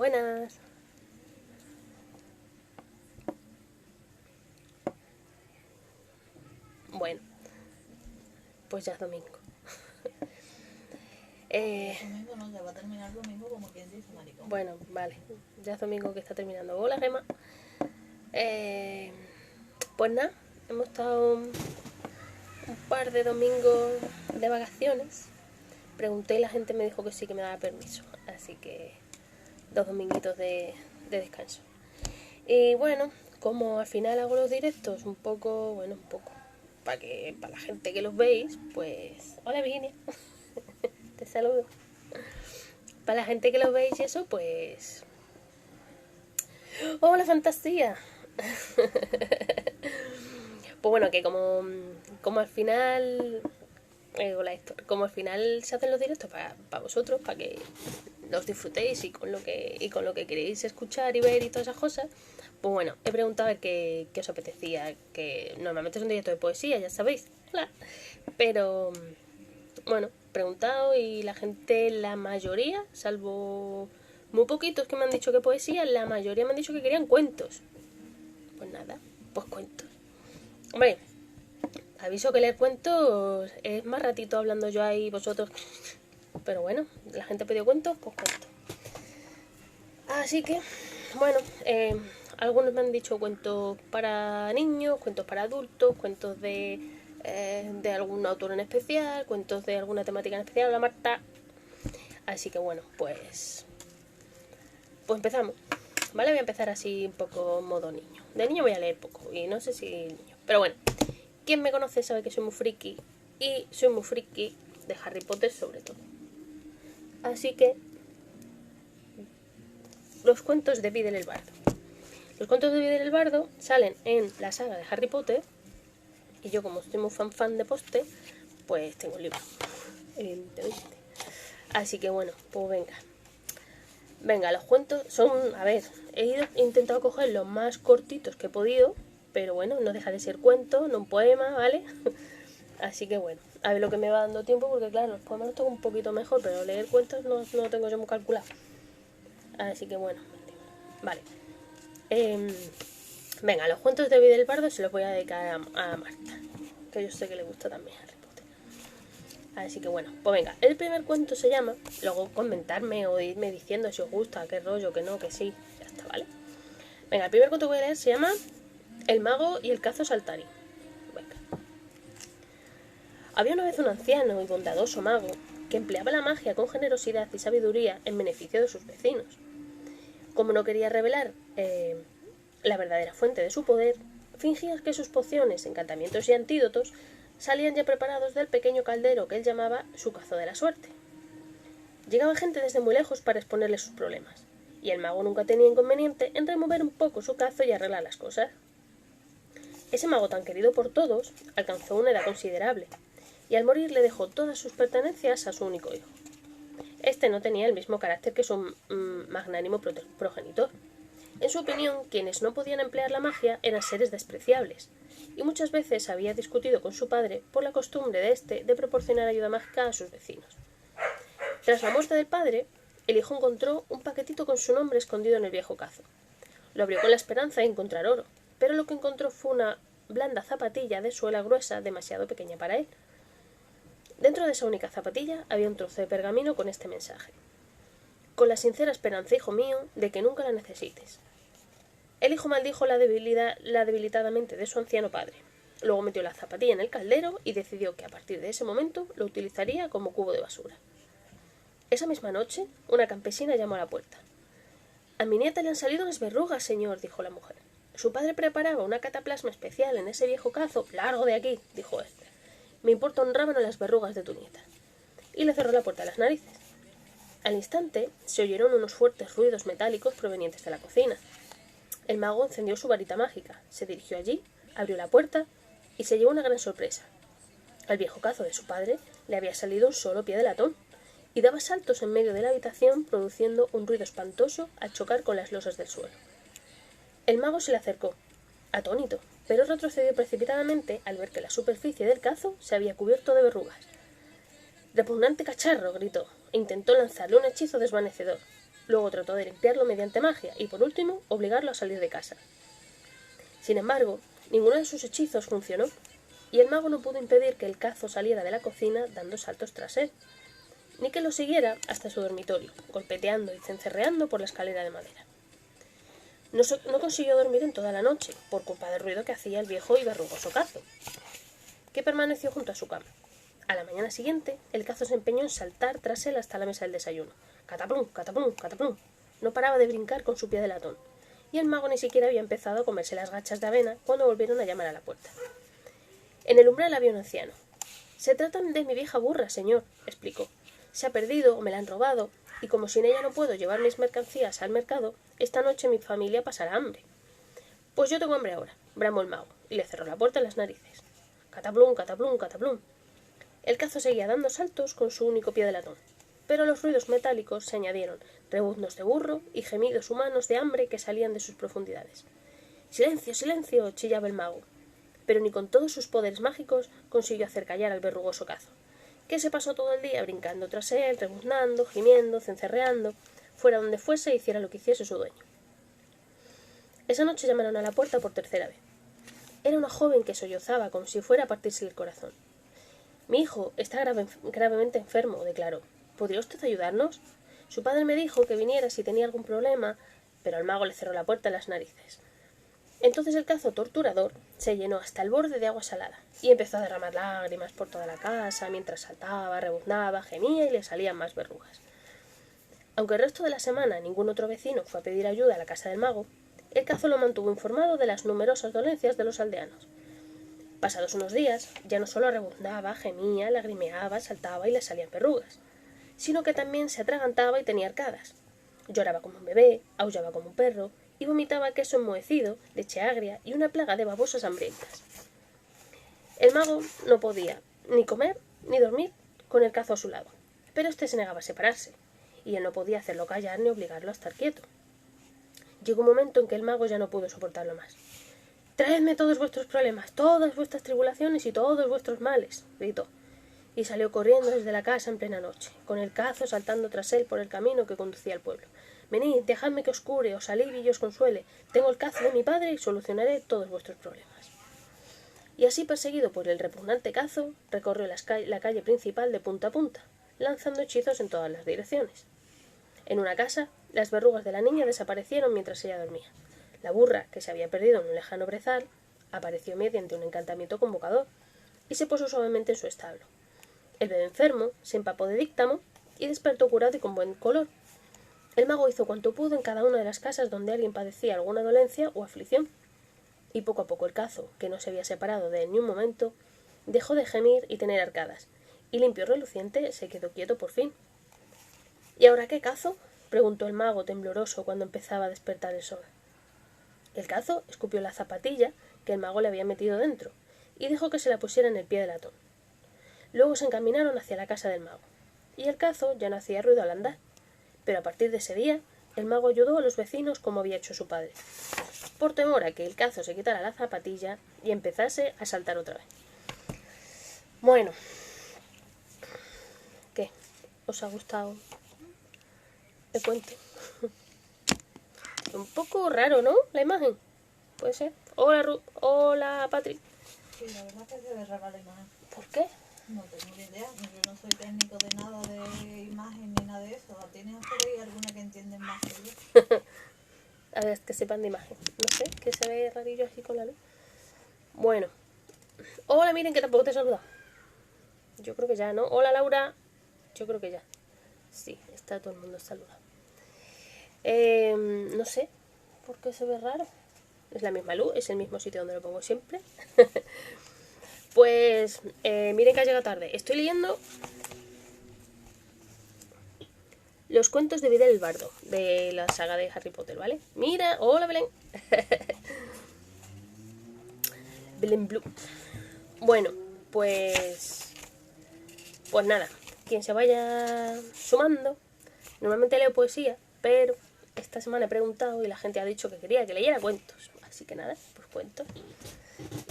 Buenas. Bueno, pues ya es domingo. Domingo no, se va a terminar domingo como quien dice, maricón. Bueno, vale, ya es domingo que está terminando. Hola, Gema. Pues nada, hemos estado un par de domingos de vacaciones. Pregunté y la gente me dijo que sí, que me daba permiso. Así que 2 dominguitos de descanso. Y bueno, como al final hago los directos un poco. Para la gente que los veis, pues... Hola, Virginia. Te saludo. Para la gente que los veis y eso, pues... ¡Hola, fantasía! Pues bueno, que como al final... hola, Héctor. Como al final se hacen los directos para vosotros, para que los disfrutéis y con lo que queréis escuchar y ver y todas esas cosas, pues bueno, he preguntado a ver qué os apetecía, que normalmente es un directo de poesía, ya sabéis. Hola. Pero bueno, he preguntado y la gente, la mayoría, salvo muy poquitos que me han dicho que poesía, la mayoría me han dicho que querían cuentos. Pues nada, pues cuentos. Hombre, aviso que leer cuentos es más ratito hablando yo ahí vosotros. Pero bueno, la gente ha pedido cuentos, pues cuentos. Así que, bueno, algunos me han dicho cuentos para niños, cuentos para adultos, cuentos de algún autor en especial, cuentos de alguna temática en especial. Hola, Marta. Así que bueno, pues empezamos. Vale, voy a empezar así un poco modo niño. De niño voy a leer poco y no sé si niño. Pero bueno, quien me conoce sabe que soy muy friki y soy muy friki de Harry Potter sobre todo. Así que los cuentos de Videl el Bardo. Los cuentos de Videl el Bardo salen en la saga de Harry Potter y yo, como estoy muy fan de Poste, pues tengo el libro, evidentemente. Así que bueno, pues venga, los cuentos son, a ver, he intentado coger los más cortitos que he podido, pero bueno, no deja de ser cuento, no un poema, ¿vale? Así que bueno, a ver lo que me va dando tiempo, porque claro, los poemas los tengo un poquito mejor, pero leer cuentos no lo tengo yo muy calculado. Así que bueno, vale. Venga, los cuentos de Videl el Bardo se los voy a dedicar a Marta, que yo sé que le gusta también Harry Potter. Así que bueno, pues venga, el primer cuento se llama, luego comentarme o irme diciendo si os gusta, qué rollo, que no, que sí, ya está, ¿vale? Venga, el primer cuento que voy a leer se llama El mago y el cazo saltarín. Venga. Había una vez un anciano y bondadoso mago que empleaba la magia con generosidad y sabiduría en beneficio de sus vecinos. Como no quería revelar la verdadera fuente de su poder, fingía que sus pociones, encantamientos y antídotos salían ya preparados del pequeño caldero que él llamaba su cazo de la suerte. Llegaba gente desde muy lejos para exponerle sus problemas, y el mago nunca tenía inconveniente en remover un poco su cazo y arreglar las cosas. Ese mago tan querido por todos alcanzó una edad considerable, y al morir le dejó todas sus pertenencias a su único hijo. Este no tenía el mismo carácter que su magnánimo progenitor. En su opinión, quienes no podían emplear la magia eran seres despreciables, y muchas veces había discutido con su padre por la costumbre de éste de proporcionar ayuda mágica a sus vecinos. Tras la muerte del padre, el hijo encontró un paquetito con su nombre escondido en el viejo cazo. Lo abrió con la esperanza de encontrar oro, pero lo que encontró fue una blanda zapatilla de suela gruesa demasiado pequeña para él. Dentro de esa única zapatilla había un trozo de pergamino con este mensaje: con la sincera esperanza, hijo mío, de que nunca la necesites. El hijo maldijo la debilitada mente de su anciano padre. Luego metió la zapatilla en el caldero y decidió que a partir de ese momento lo utilizaría como cubo de basura. Esa misma noche, una campesina llamó a la puerta. A mi nieta le han salido unas verrugas, señor, dijo la mujer. Su padre preparaba una cataplasma especial en ese viejo cazo. Largo de aquí, dijo este. Me importa un rábano las verrugas de tu nieta. Y le cerró la puerta a las narices. Al instante se oyeron unos fuertes ruidos metálicos provenientes de la cocina. El mago encendió su varita mágica, se dirigió allí, abrió la puerta y se llevó una gran sorpresa. Al viejo cazo de su padre le había salido un solo pie de latón y daba saltos en medio de la habitación produciendo un ruido espantoso al chocar con las losas del suelo. El mago se le acercó, atónito, pero retrocedió precipitadamente al ver que la superficie del cazo se había cubierto de verrugas. «¡Repugnante cacharro!», gritó, e intentó lanzarle un hechizo desvanecedor. Luego trató de limpiarlo mediante magia y, por último, obligarlo a salir de casa. Sin embargo, ninguno de sus hechizos funcionó, y el mago no pudo impedir que el cazo saliera de la cocina dando saltos tras él, ni que lo siguiera hasta su dormitorio, golpeteando y cencerreando por la escalera de madera. No consiguió dormir en toda la noche, por culpa del ruido que hacía el viejo y verrugoso cazo, que permaneció junto a su cama. A la mañana siguiente, el cazo se empeñó en saltar tras él hasta la mesa del desayuno. ¡Cataplum, cataplum, cataplum! No paraba de brincar con su pie de latón, y el mago ni siquiera había empezado a comerse las gachas de avena cuando volvieron a llamar a la puerta. En el umbral había un anciano. «Se trata de mi vieja burra, señor», explicó. «Se ha perdido o me la han robado, y como sin ella no puedo llevar mis mercancías al mercado, esta noche mi familia pasará hambre». «Pues yo tengo hambre ahora», bramó el mago, y le cerró la puerta en las narices. «Cataplum, cataplum, cataplum». El cazo seguía dando saltos con su único pie de latón, pero los ruidos metálicos se añadieron, rebuznos de burro y gemidos humanos de hambre que salían de sus profundidades. «¡Silencio, silencio!», chillaba el mago, pero ni con todos sus poderes mágicos consiguió hacer callar al verrugoso cazo, que se pasó todo el día brincando tras él, rebuznando, gimiendo, cencerreando, fuera donde fuese, hiciera lo que hiciese su dueño. Esa noche llamaron a la puerta por tercera vez. Era una joven que sollozaba como si fuera a partirse el corazón. «Mi hijo está gravemente enfermo», declaró. «¿Podría usted ayudarnos? Su padre me dijo que viniera si tenía algún problema», pero el mago le cerró la puerta en las narices. Entonces el cazo torturador se llenó hasta el borde de agua salada y empezó a derramar lágrimas por toda la casa mientras saltaba, rebuznaba, gemía y le salían más verrugas. Aunque el resto de la semana ningún otro vecino fue a pedir ayuda a la casa del mago, el cazo lo mantuvo informado de las numerosas dolencias de los aldeanos. Pasados unos días, ya no solo rebuznaba, gemía, lagrimeaba, saltaba y le salían verrugas, sino que también se atragantaba y tenía arcadas. Lloraba como un bebé, aullaba como un perro y vomitaba queso enmohecido, leche agria y una plaga de babosas hambrientas. El mago no podía ni comer ni dormir con el cazo a su lado, pero éste se negaba a separarse, y él no podía hacerlo callar ni obligarlo a estar quieto. Llegó un momento en que el mago ya no pudo soportarlo más. «Traedme todos vuestros problemas, todas vuestras tribulaciones y todos vuestros males», gritó, y salió corriendo desde la casa en plena noche, con el cazo saltando tras él por el camino que conducía al pueblo. «Venid, dejadme que os cure, os alivie y os consuele. Tengo el cazo de mi padre y solucionaré todos vuestros problemas». Y así, perseguido por el repugnante cazo, recorrió la calle principal de punta a punta, lanzando hechizos en todas las direcciones. En una casa, las verrugas de la niña desaparecieron mientras ella dormía. La burra, que se había perdido en un lejano brezal, apareció mediante un encantamiento convocador y se posó suavemente en su establo. El bebé enfermo se empapó de díctamo y despertó curado y con buen color. El mago hizo cuanto pudo en cada una de las casas donde alguien padecía alguna dolencia o aflicción, y poco a poco el cazo, que no se había separado de él ni un momento, dejó de gemir y tener arcadas, y limpio y reluciente se quedó quieto por fin. «¿Y ahora qué, cazo?», preguntó el mago tembloroso cuando empezaba a despertar el sol. El cazo escupió la zapatilla que el mago le había metido dentro y dejó que se la pusiera en el pie de latón. Luego se encaminaron hacia la casa del mago, y el cazo ya no hacía ruido al andar, pero a partir de ese día el mago ayudó a los vecinos como había hecho su padre, por temor a que el cazo se quitara la zapatilla y empezase a saltar otra vez. Bueno, ¿qué? ¿Os ha gustado el cuento? Un poco raro, ¿no? La imagen. Puede ser. Hola, hola, Patri. Sí, la verdad que se ve rara la imagen. ¿Por qué? No tengo ni idea. Yo no soy técnico de nada de imagen ni nada de eso. ¿Tienen ustedes alguna que entienden más que yo? A ver, que sepan de imagen. No sé, que se ve rarillo así con la luz. Bueno. Hola, miren, que tampoco te he saludado. Yo creo que ya, ¿no? Hola, Laura. Yo creo que ya. Sí, está todo el mundo saludado. No sé por qué se ve raro. Es la misma luz, es el mismo sitio donde lo pongo siempre. Pues, miren que ha llegado tarde. Estoy leyendo los cuentos de Videl el Bardo, de la saga de Harry Potter, ¿vale? Mira, hola Belén. Belén Blue. Bueno, pues nada, quien se vaya sumando. Normalmente leo poesía, pero esta semana he preguntado y la gente ha dicho que quería que leyera cuentos. Así que nada, pues cuentos.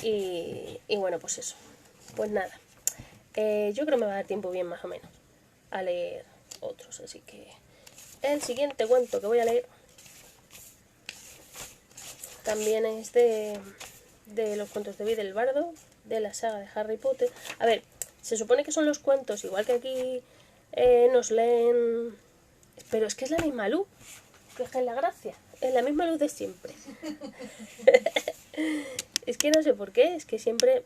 Y bueno, pues eso. Pues nada. Yo creo que me va a dar tiempo bien más o menos a leer otros, así que El siguiente cuento que voy a leer también es de los cuentos de Vida el Bardo, de la saga de Harry Potter. A ver, se supone que son los cuentos, igual que aquí nos leen... Pero es que es la misma luz, que es la gracia, es la misma luz de siempre. Es que no sé por qué, es que siempre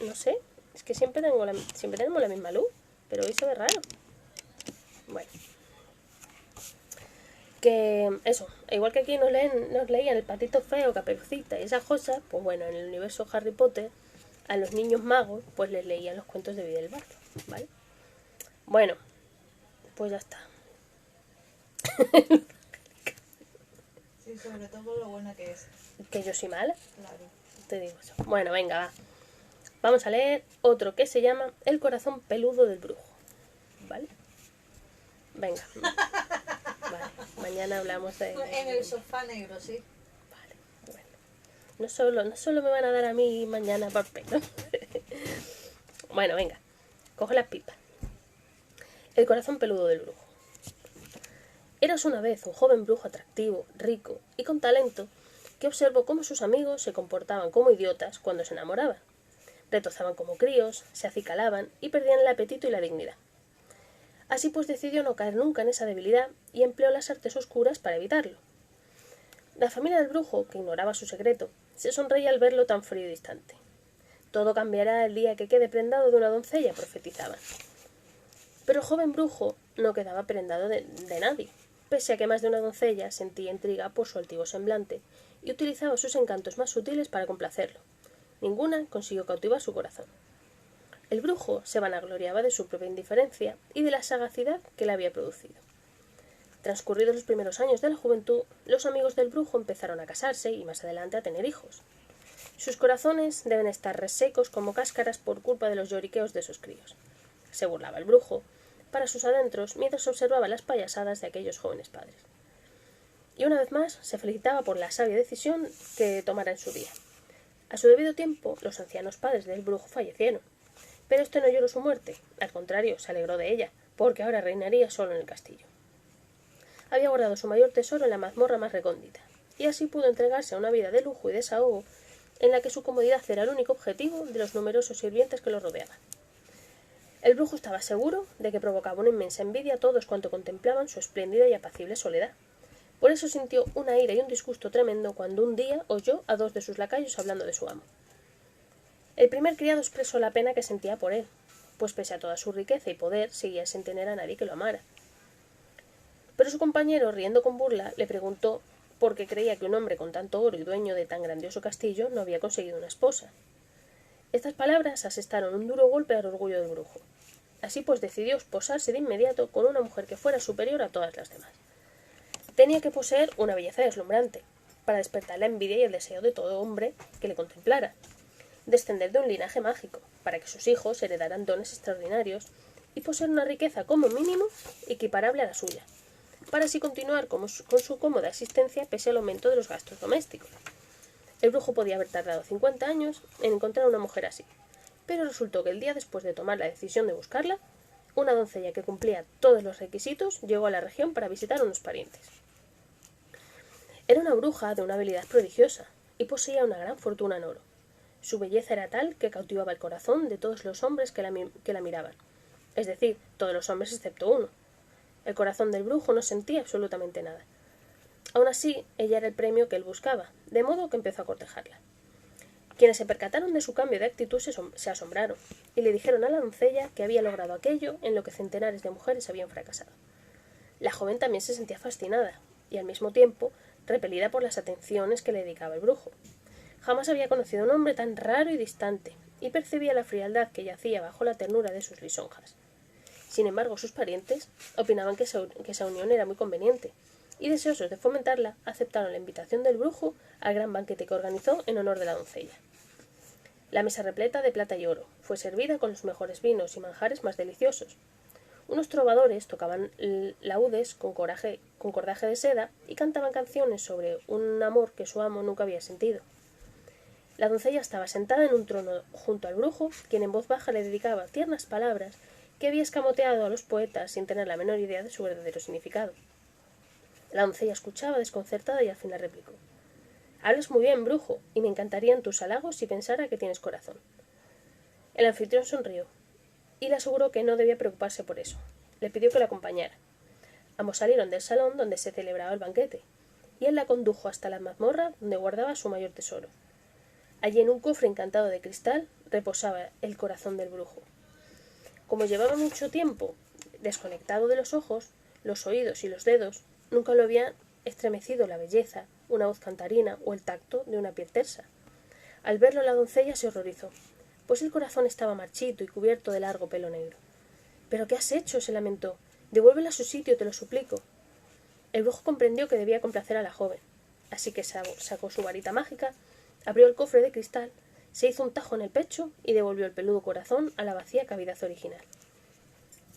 no sé, es que siempre tenemos la misma luz, pero hoy se ve raro. Bueno, que eso, igual que aquí nos leían el Patito Feo, Caperucita y esas cosas, pues bueno, en el universo Harry Potter, a los niños magos, pues les leían los cuentos de Vida del Bardo, ¿vale? Bueno, pues ya está. Sí, sobre todo por lo buena que es. ¿Que yo soy mala? Claro. Te digo eso. Bueno, venga, va. Vamos a leer otro que se llama El corazón peludo del brujo, ¿vale? Venga. Vale, mañana hablamos de... En el sofá negro, sí. Vale, bueno. No solo me van a dar a mí mañana papel, ¿no? Bueno, venga. Coge las pipas. El corazón peludo del brujo. Eras una vez un joven brujo atractivo, rico y con talento que observó cómo sus amigos se comportaban como idiotas cuando se enamoraban. Retozaban como críos, se acicalaban y perdían el apetito y la dignidad. Así pues decidió no caer nunca en esa debilidad y empleó las artes oscuras para evitarlo. La familia del brujo, que ignoraba su secreto, se sonreía al verlo tan frío y distante. Todo cambiará el día que quede prendado de una doncella, profetizaban. Pero el joven brujo no quedaba prendado de nadie, pese a que más de una doncella sentía intriga por su altivo semblante y utilizaba sus encantos más sutiles para complacerlo. Ninguna consiguió cautivar su corazón. El brujo se vanagloriaba de su propia indiferencia y de la sagacidad que le había producido. Transcurridos los primeros años de la juventud, los amigos del brujo empezaron a casarse y más adelante a tener hijos. Sus corazones deben estar resecos como cáscaras por culpa de los lloriqueos de sus críos. Se burlaba el brujo para sus adentros mientras observaba las payasadas de aquellos jóvenes padres. Y una vez más se felicitaba por la sabia decisión que tomara en su día. A su debido tiempo, los ancianos padres del brujo fallecieron. Pero este no lloró su muerte, al contrario, se alegró de ella, porque ahora reinaría solo en el castillo. Había guardado su mayor tesoro en la mazmorra más recóndita, y así pudo entregarse a una vida de lujo y desahogo, en la que su comodidad era el único objetivo de los numerosos sirvientes que lo rodeaban. El brujo estaba seguro de que provocaba una inmensa envidia a todos cuanto contemplaban su espléndida y apacible soledad. Por eso sintió una ira y un disgusto tremendo cuando un día oyó a dos de sus lacayos hablando de su amo. El primer criado expresó la pena que sentía por él, pues pese a toda su riqueza y poder, seguía sin tener a nadie que lo amara. Pero su compañero, riendo con burla, le preguntó por qué creía que un hombre con tanto oro y dueño de tan grandioso castillo no había conseguido una esposa. Estas palabras asestaron un duro golpe al orgullo del brujo. Así pues decidió esposarse de inmediato con una mujer que fuera superior a todas las demás. Tenía que poseer una belleza deslumbrante, para despertar la envidia y el deseo de todo hombre que le contemplara. Descender de un linaje mágico, para que sus hijos heredaran dones extraordinarios y poseer una riqueza como mínimo equiparable a la suya, para así continuar con su cómoda existencia pese al aumento de los gastos domésticos. El brujo podía haber tardado 50 años en encontrar una mujer así, pero resultó que el día después de tomar la decisión de buscarla, una doncella que cumplía todos los requisitos llegó a la región para visitar a unos parientes. Era una bruja de una habilidad prodigiosa y poseía una gran fortuna en oro. Su belleza era tal que cautivaba el corazón de todos los hombres que la miraban, es decir, todos los hombres excepto uno. El corazón del brujo no sentía absolutamente nada. Aún así, ella era el premio que él buscaba, de modo que empezó a cortejarla. Quienes se percataron de su cambio de actitud se asombraron, y le dijeron a la doncella que había logrado aquello en lo que centenares de mujeres habían fracasado. La joven también se sentía fascinada, y al mismo tiempo repelida por las atenciones que le dedicaba el brujo. Jamás había conocido a un hombre tan raro y distante, y percibía la frialdad que yacía bajo la ternura de sus lisonjas. Sin embargo, sus parientes opinaban que esa unión era muy conveniente, y deseosos de fomentarla, aceptaron la invitación del brujo al gran banquete que organizó en honor de la doncella. La mesa repleta de plata y oro fue servida con los mejores vinos y manjares más deliciosos. Unos trovadores tocaban laúdes con cordaje de seda y cantaban canciones sobre un amor que su amo nunca había sentido. La doncella estaba sentada en un trono junto al brujo, quien en voz baja le dedicaba tiernas palabras que había escamoteado a los poetas sin tener la menor idea de su verdadero significado. La doncella escuchaba desconcertada y al fin le replicó: «Hablas muy bien, brujo, y me encantarían tus halagos si pensara que tienes corazón». El anfitrión sonrió y le aseguró que no debía preocuparse por eso. Le pidió que lo acompañara. Ambos salieron del salón donde se celebraba el banquete, y él la condujo hasta la mazmorra donde guardaba su mayor tesoro. Allí, en un cofre encantado de cristal, reposaba el corazón del brujo. Como llevaba mucho tiempo desconectado de los ojos, los oídos y los dedos, nunca lo había estremecido la belleza, una voz cantarina o el tacto de una piel tersa. Al verlo, la doncella se horrorizó, pues el corazón estaba marchito y cubierto de largo pelo negro. «¿Pero qué has hecho?», se lamentó. «Devuélvela a su sitio, te lo suplico». El brujo comprendió que debía complacer a la joven, así que sacó su varita mágica, abrió el cofre de cristal, se hizo un tajo en el pecho y devolvió el peludo corazón a la vacía cavidad original.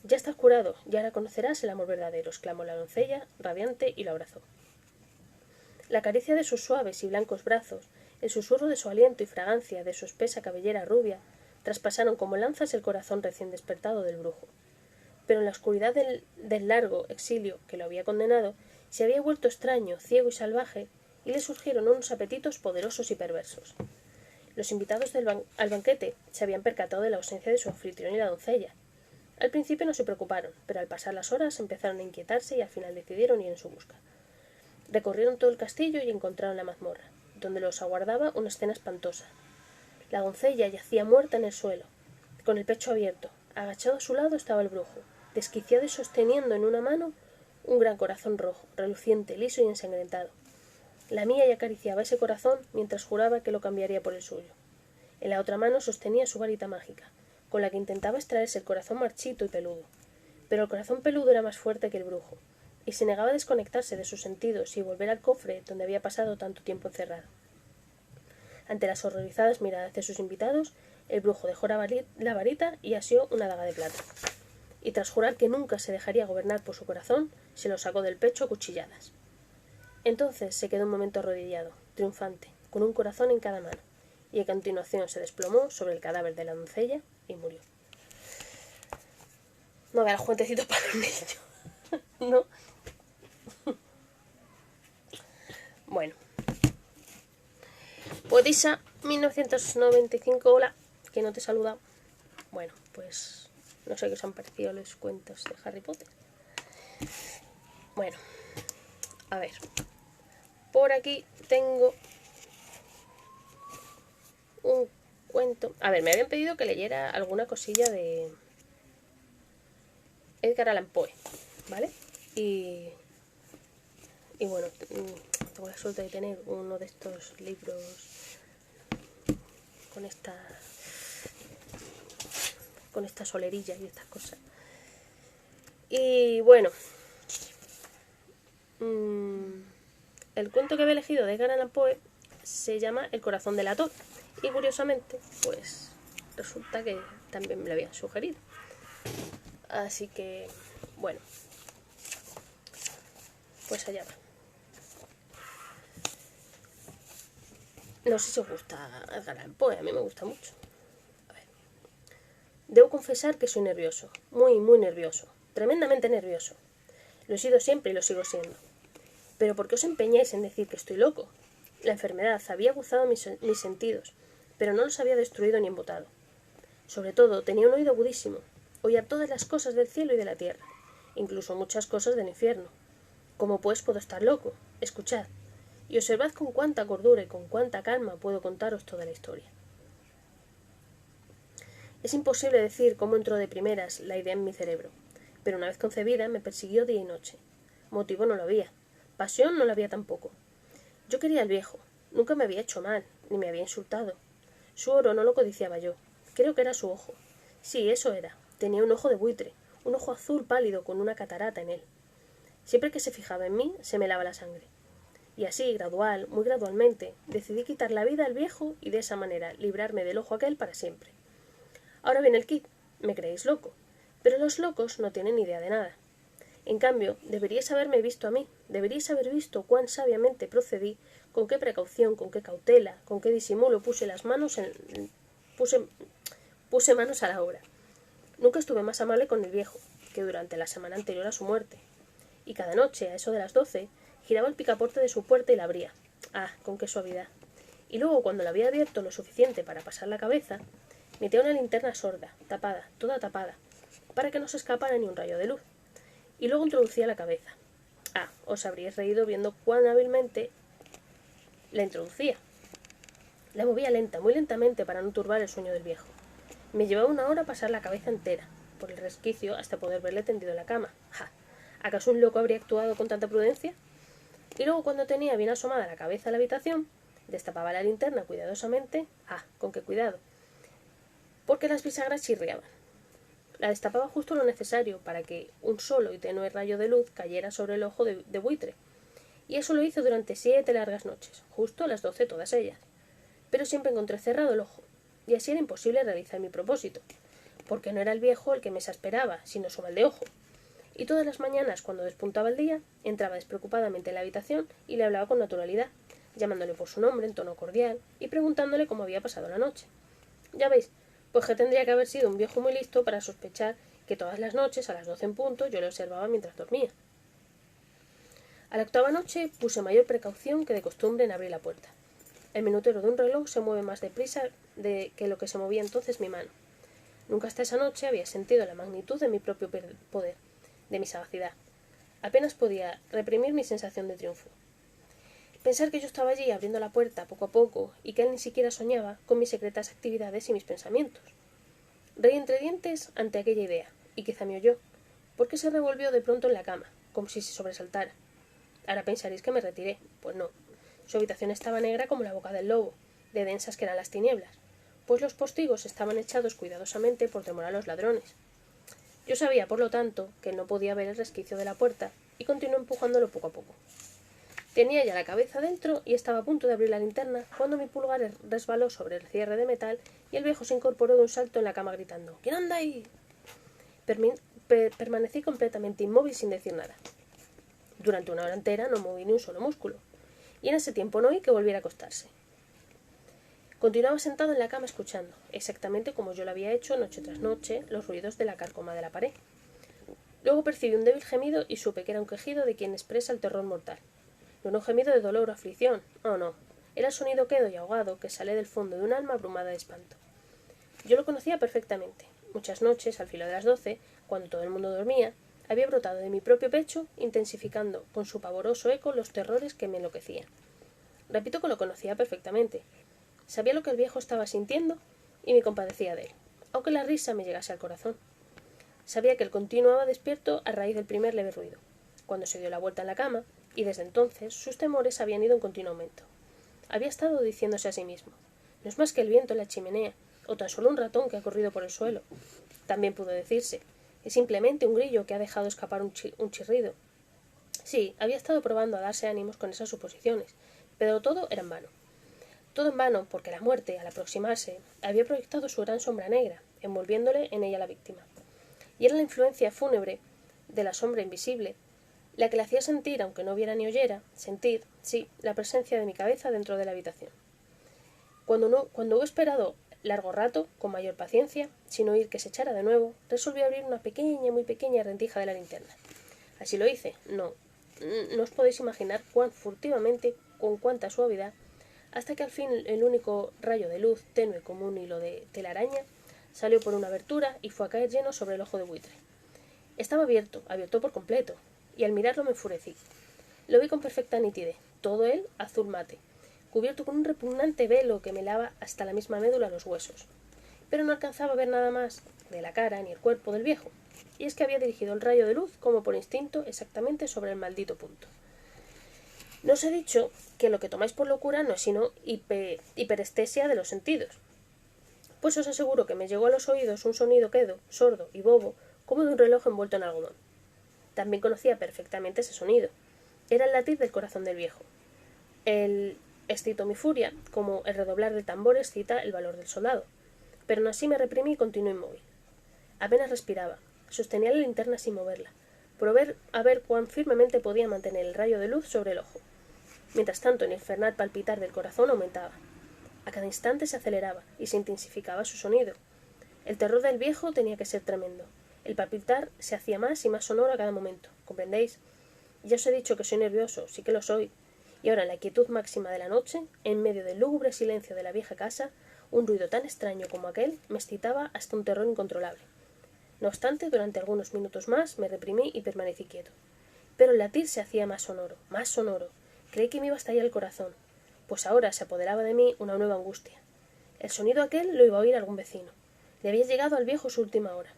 «Ya estás curado, y ahora conocerás el amor verdadero», exclamó la doncella, radiante, y lo abrazó. La caricia de sus suaves y blancos brazos, el susurro de su aliento y fragancia de su espesa cabellera rubia, traspasaron como lanzas el corazón recién despertado del brujo. Pero en la oscuridad del largo exilio que lo había condenado, se había vuelto extraño, ciego y salvaje, y le surgieron unos apetitos poderosos y perversos. Los invitados al banquete se habían percatado de la ausencia de su anfitrión y la doncella. Al principio no se preocuparon, pero al pasar las horas empezaron a inquietarse y al final decidieron ir en su busca. Recorrieron todo el castillo y encontraron la mazmorra, donde los aguardaba una escena espantosa. La doncella yacía muerta en el suelo, con el pecho abierto. Agachado a su lado estaba el brujo, desquiciado y sosteniendo en una mano un gran corazón rojo, reluciente, liso y ensangrentado. Lamía y acariciaba ese corazón mientras juraba que lo cambiaría por el suyo. En la otra mano sostenía su varita mágica, con la que intentaba extraerse el corazón marchito y peludo. Pero el corazón peludo era más fuerte que el brujo, y se negaba a desconectarse de sus sentidos y volver al cofre donde había pasado tanto tiempo encerrado. Ante las horrorizadas miradas de sus invitados, el brujo dejó la varita y asió una daga de plata. Y tras jurar que nunca se dejaría gobernar por su corazón, se lo sacó del pecho a cuchilladas. Entonces se quedó un momento arrodillado, triunfante, con un corazón en cada mano, y a continuación se desplomó sobre el cadáver de la doncella y murió. No veas cuentecitos para los niños. ¿No? Bueno. Poetisa 1995, hola, que no te he saludado. Bueno, pues no sé qué os han parecido los cuentos de Harry Potter. Bueno, a ver. Por aquí tengo un cuento. A ver, me habían pedido que leyera alguna cosilla de Edgar Allan Poe, ¿vale? Y bueno, tengo la suerte de tener uno de estos libros con esta solerilla y estas cosas. Y bueno, el cuento que he elegido de Edgar Allan Poe se llama El corazón del ator. Y curiosamente, pues resulta que también me lo habían sugerido. Así que, bueno, pues allá va. No sé si os gusta Edgar Allan Poe, a mí me gusta mucho. A ver. Debo confesar que soy nervioso, muy, muy nervioso, tremendamente nervioso. Lo he sido siempre y lo sigo siendo. Pero ¿por qué os empeñáis en decir que estoy loco? La enfermedad había aguzado mis sentidos, pero no los había destruido ni embotado. Sobre todo, tenía un oído agudísimo. Oía todas las cosas del cielo y de la tierra, incluso muchas cosas del infierno. ¿Cómo pues puedo estar loco? Escuchad, y observad con cuánta cordura y con cuánta calma puedo contaros toda la historia. Es imposible decir cómo entró de primeras la idea en mi cerebro, pero una vez concebida me persiguió día y noche. Motivo no lo había, pasión no lo había tampoco. Yo quería al viejo, nunca me había hecho mal, ni me había insultado. Su oro no lo codiciaba yo, creo que era su ojo. Sí, eso era, tenía un ojo de buitre, un ojo azul pálido con una catarata en él. Siempre que se fijaba en mí, se me helaba la sangre. Y así, muy gradualmente, decidí quitar la vida al viejo y de esa manera librarme del ojo aquel para siempre. Ahora viene el quid, me creéis loco, pero los locos no tienen idea de nada. En cambio, deberíais haberme visto a mí, deberíais haber visto cuán sabiamente procedí, con qué precaución, con qué cautela, con qué disimulo puse manos a la obra. Nunca estuve más amable con el viejo que durante la semana anterior a su muerte. Y cada noche, a eso de las 12, Giraba el picaporte de su puerta y la abría. ¡Ah, con qué suavidad! Y luego, cuando la había abierto lo suficiente para pasar la cabeza, metía una linterna sorda, tapada, toda tapada, para que no se escapara ni un rayo de luz. Y luego introducía la cabeza. Ah, os habríais reído viendo cuán hábilmente la introducía. La movía lenta, muy lentamente, para no turbar el sueño del viejo. Me llevaba 1 hora pasar la cabeza entera, por el resquicio, hasta poder verle tendido en la cama. ¡Ja! ¿Acaso un loco habría actuado con tanta prudencia? Y luego, cuando tenía bien asomada la cabeza a la habitación, destapaba la linterna cuidadosamente. ¡Ah, con qué cuidado! Porque las bisagras chirriaban. La destapaba justo lo necesario para que un solo y tenue rayo de luz cayera sobre el ojo de buitre. Y eso lo hizo durante 7 largas noches, justo a las 12 todas ellas. Pero siempre encontré cerrado el ojo, y así era imposible realizar mi propósito, porque no era el viejo el que me exasperaba, sino su mal de ojo. Y todas las mañanas, cuando despuntaba el día, entraba despreocupadamente en la habitación y le hablaba con naturalidad, llamándole por su nombre en tono cordial y preguntándole cómo había pasado la noche. Ya veis, pues que tendría que haber sido un viejo muy listo para sospechar que todas las noches, a las 12 en punto, yo le observaba mientras dormía. A la 8ª noche puse mayor precaución que de costumbre en abrir la puerta. El minutero de un reloj se mueve más deprisa que lo que se movía entonces mi mano. Nunca hasta esa noche había sentido la magnitud de mi propio poder, de mi sagacidad. Apenas podía reprimir mi sensación de triunfo. Pensar que yo estaba allí abriendo la puerta poco a poco y que él ni siquiera soñaba con mis secretas actividades y mis pensamientos. Reí entre dientes ante aquella idea, y quizá me oyó, porque se revolvió de pronto en la cama, como si se sobresaltara. Ahora pensaréis que me retiré. Pues no. Su habitación estaba negra como la boca del lobo, de densas que eran las tinieblas, pues los postigos estaban echados cuidadosamente por temor a los ladrones. Yo sabía, por lo tanto, que él no podía ver el resquicio de la puerta, y continué empujándolo poco a poco. Tenía ya la cabeza dentro y estaba a punto de abrir la linterna cuando mi pulgar resbaló sobre el cierre de metal y el viejo se incorporó de un salto en la cama gritando «¿Quién anda ahí?». Permanecí completamente inmóvil sin decir nada. Durante 1 hora entera no moví ni un solo músculo, y en ese tiempo no oí que volviera a acostarse. Continuaba sentado en la cama escuchando, exactamente como yo lo había hecho noche tras noche, los ruidos de la carcoma de la pared. Luego percibí un débil gemido y supe que era un quejido de quien expresa el terror mortal. No era un gemido de dolor o aflicción, oh no, era el sonido quedo y ahogado que sale del fondo de un alma abrumada de espanto. Yo lo conocía perfectamente. Muchas noches, al filo de las 12, cuando todo el mundo dormía, había brotado de mi propio pecho, intensificando con su pavoroso eco los terrores que me enloquecían. Repito que lo conocía perfectamente. Sabía lo que el viejo estaba sintiendo y me compadecía de él, aunque la risa me llegase al corazón. Sabía que él continuaba despierto a raíz del primer leve ruido, cuando se dio la vuelta en la cama, y desde entonces sus temores habían ido en continuo aumento. Había estado diciéndose a sí mismo: no es más que el viento en la chimenea, o tan solo un ratón que ha corrido por el suelo. También pudo decirse: es simplemente un grillo que ha dejado escapar un chirrido. Sí, había estado probando a darse ánimos con esas suposiciones, pero todo era en vano. Todo en vano, porque la muerte, al aproximarse, había proyectado su gran sombra negra, envolviéndole en ella la víctima. Y era la influencia fúnebre de la sombra invisible la que le hacía sentir, aunque no viera ni oyera, sentir, sí, la presencia de mi cabeza dentro de la habitación. Cuando hubo esperado largo rato, con mayor paciencia, sin oír que se echara de nuevo, resolví abrir una pequeña, muy pequeña rendija de la linterna. Así lo hice. No os podéis imaginar cuán furtivamente, con cuánta suavidad, hasta que al fin el único rayo de luz, tenue como un hilo de telaraña, salió por una abertura y fue a caer lleno sobre el ojo de buitre. Estaba abierto por completo, y al mirarlo me enfurecí. Lo vi con perfecta nitidez, todo él azul mate, cubierto con un repugnante velo que me lava hasta la misma médula los huesos. Pero no alcanzaba a ver nada más de la cara ni el cuerpo del viejo, y es que había dirigido el rayo de luz, como por instinto, exactamente sobre el maldito punto. No os he dicho que lo que tomáis por locura no es sino hiperestesia de los sentidos. Pues os aseguro que me llegó a los oídos un sonido quedo, sordo y bobo, como de un reloj envuelto en algodón. También conocía perfectamente ese sonido. Era el latir del corazón del viejo. Él excitó mi furia, como el redoblar del tambor excita el valor del soldado. Pero aún así me reprimí y continué inmóvil. Apenas respiraba. Sostenía la linterna sin moverla, a ver cuán firmemente podía mantener el rayo de luz sobre el ojo. Mientras tanto, el infernal palpitar del corazón aumentaba. A cada instante se aceleraba y se intensificaba su sonido. El terror del viejo tenía que ser tremendo. El palpitar se hacía más y más sonoro a cada momento, ¿comprendéis? Ya os he dicho que soy nervioso, sí que lo soy. Y ahora, en la quietud máxima de la noche, en medio del lúgubre silencio de la vieja casa, un ruido tan extraño como aquel me excitaba hasta un terror incontrolable. No obstante, durante algunos minutos más me reprimí y permanecí quieto. Pero el latir se hacía más sonoro, más sonoro. Creí que me iba a estallar el corazón, pues ahora se apoderaba de mí una nueva angustia. El sonido aquel lo iba a oír algún vecino. Le había llegado al viejo su última hora.